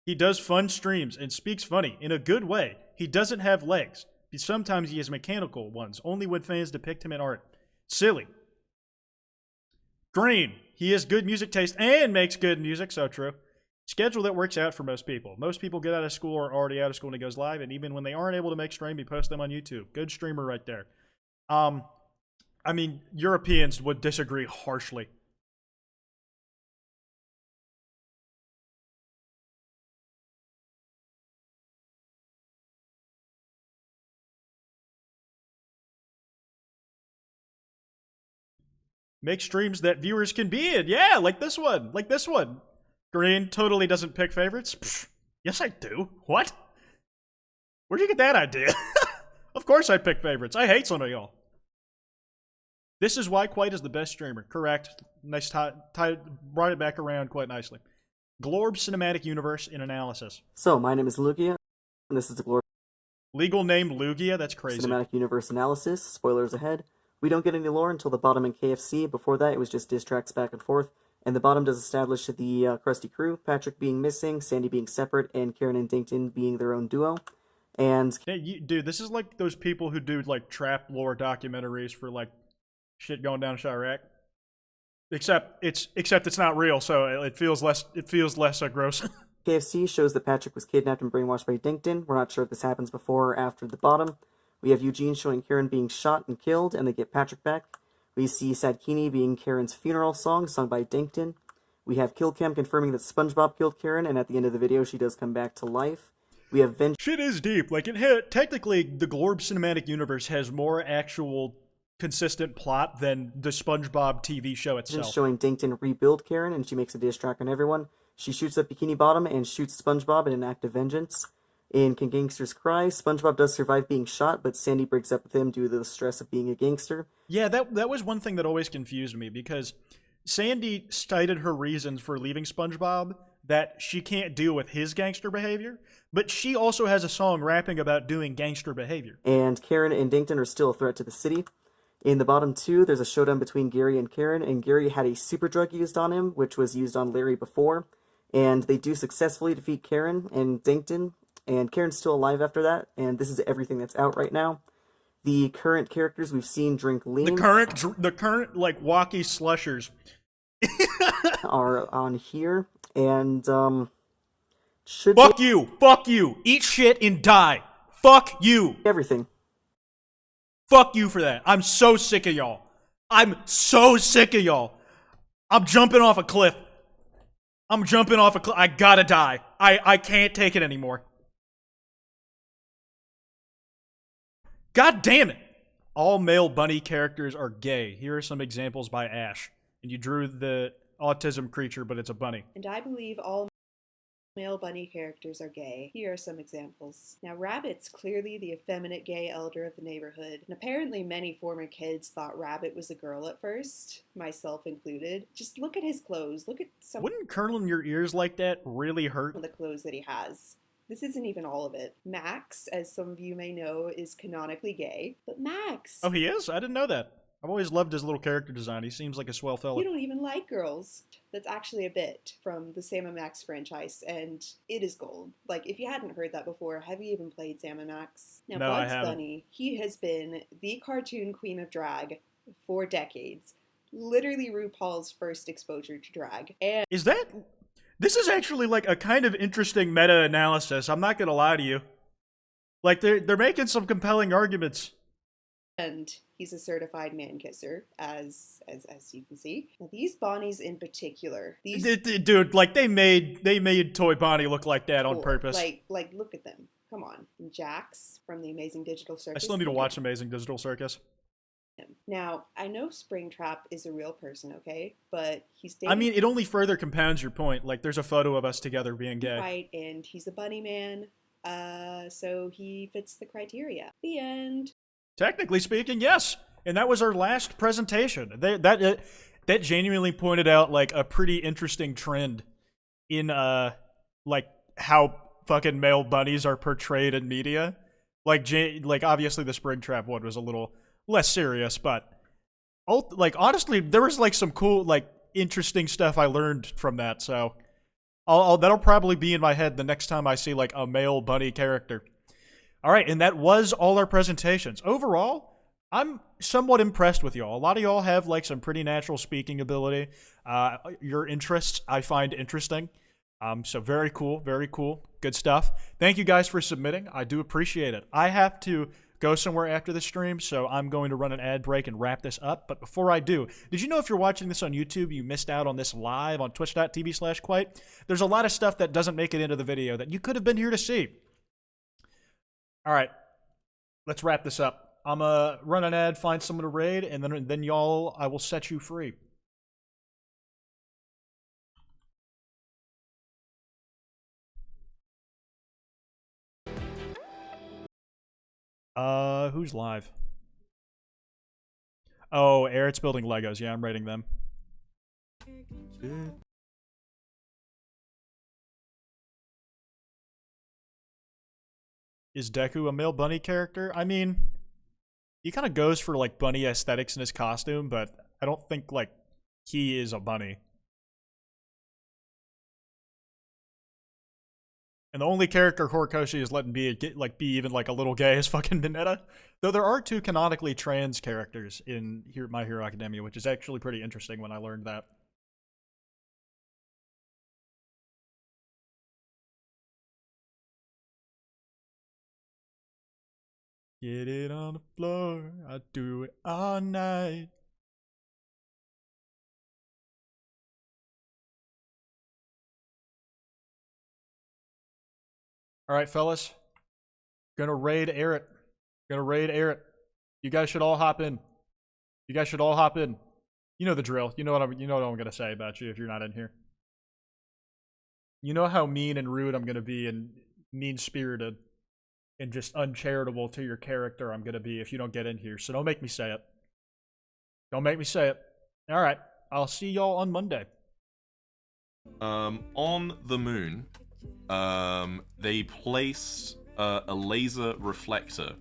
He does fun streams and speaks funny in a good way. He doesn't have legs. Sometimes he has mechanical ones, only when fans depict him in art. Silly. Green. He has good music taste and makes good music, so true. Schedule that works out for most people. Most people get out of school or are already out of school and he goes live, and even when they aren't able to make stream, he posts them on YouTube. Good streamer right there. I mean, Europeans would disagree harshly. Make streams that viewers can be in. Yeah, like this one. Like this one. Green totally doesn't pick favorites. Pfft, yes, I do. What? Where'd you get that idea? Of course I pick favorites. I hate some of y'all. This is why Kwite is the best streamer. Correct. Nice brought it back around quite nicely. Glorb Cinematic Universe in Analysis. So, my name is Lugia, and this is the Glorb Legal name Lugia? That's crazy. Cinematic Universe Analysis. Spoilers ahead. We don't get any lore until the bottom in KFC. Before that, it was just diss tracks back and forth. And the bottom does establish the Krusty crew, Patrick being missing, Sandy being separate, and Karen and Dinkton being their own duo. And hey, dude, this is like those people who do like trap lore documentaries for like shit going down Chirac. Except it's not real, so it feels less gross. KFC shows that Patrick was kidnapped and brainwashed by Dinkton. We're not sure if this happens before or after the bottom. We have Eugene showing Karen being shot and killed, and they get Patrick back. We see Sadkini being Karen's funeral song, sung by Dinkton. We have Killcam confirming that SpongeBob killed Karen, and at the end of the video, she does come back to life. We have Shit is deep. Like, technically, the Glorb Cinematic Universe has more actual consistent plot than the SpongeBob TV show itself. Showing Dinkton rebuild Karen, and she makes a diss track on everyone. She shoots up Bikini Bottom and shoots SpongeBob in an act of vengeance. In Can Gangsters Cry, SpongeBob does survive being shot, but Sandy breaks up with him due to the stress of being a gangster. Yeah, that was one thing that always confused me, because Sandy cited her reasons for leaving SpongeBob that she can't deal with his gangster behavior, but she also has a song rapping about doing gangster behavior. And Karen and Dinkton are still a threat to the city. In the bottom two, there's a showdown between Gary and Karen, and Gary had a super drug used on him, which was used on Larry before, and they do successfully defeat Karen and Dinkton. And Karen's still alive after that, and this is everything that's out right now. The current characters we've seen drink lean. The current like walkie slushers are on here, and fuck you, eat shit and die. Fuck you. Everything. Fuck you for that. I'm so sick of y'all. I'm jumping off a cliff. I gotta die. I can't take it anymore. God damn it! All male bunny characters are gay. Here are some examples by Ash. And you drew the autism creature, but it's a bunny. And I believe all male bunny characters are gay. Here are some examples. Now, Rabbit's clearly the effeminate gay elder of the neighborhood, and apparently many former kids thought Rabbit was a girl at first, myself included. Just look at his clothes. Look at some. Wouldn't curling your ears like that really hurt? The clothes that he has. This isn't even all of it. Max, as some of you may know, is canonically gay. But Max! Oh, he is? I didn't know that. I've always loved his little character design. He seems like a swell fella. You don't even like girls. That's actually a bit from the Sam & Max franchise, and it is gold. Like, if you hadn't heard that before, have you even played Sam & Max? Now, No, Bugs I haven't. Bunny, he has been the cartoon queen of drag for decades. Literally RuPaul's first exposure to drag. And This is actually like a kind of interesting meta-analysis. I'm not gonna lie to you. Like, they're making some compelling arguments. And he's a certified man kisser, as you can see. Now, these Bonnies in particular, Dude, like they made Toy Bonnie look like that on purpose. Like look at them. Come on. Jax from the Amazing Digital Circus. I still need to watch Amazing Digital Circus. Now, I know Springtrap is a real person, okay? But he's dating. I mean, it only further compounds your point. Like, there's a photo of us together being gay. Right, and he's a bunny man, so he fits the criteria. The end. Technically speaking, yes. And that was our last presentation. that genuinely pointed out like a pretty interesting trend in like how fucking male bunnies are portrayed in media. Like obviously the Springtrap one was a little less serious, but like honestly there was like some cool like interesting stuff I learned from that. So that'll probably be in my head the next time I see like a male bunny character. All right, and that was all our presentations. Overall, I'm somewhat impressed with y'all. A lot of y'all have like some pretty natural speaking ability. Your interests I find interesting. So very cool, good stuff. Thank you guys for submitting. I do appreciate it. I have to go somewhere after the stream, so I'm going to run an ad break and wrap this up. But before I do, did you know if you're watching this on YouTube, you missed out on this live on twitch.tv/Kwite? There's a lot of stuff that doesn't make it into the video that you could have been here to see. All right, let's wrap this up. I'm gonna run an ad, find someone to raid, and then y'all, I will set you free. Who's live? Oh, Eric's building Legos. Yeah, I'm raiding them. Is Deku a male bunny character? I mean, he kind of goes for like bunny aesthetics in his costume, but I don't think like he is a bunny. And the only character Horikoshi is letting be even like a little gay is fucking Mineta. Though there are two canonically trans characters in My Hero Academia, which is actually pretty interesting when I learned that. Get it on the floor, I do it all night. Alright, fellas. Gonna raid Eric. You guys should all hop in. You know the drill. You know what I'm gonna say about you if you're not in here. You know how mean and rude I'm gonna be and mean-spirited and just uncharitable to your character I'm gonna be if you don't get in here. So don't make me say it. Alright. I'll see y'all on Monday. On the moon, they placed a laser reflector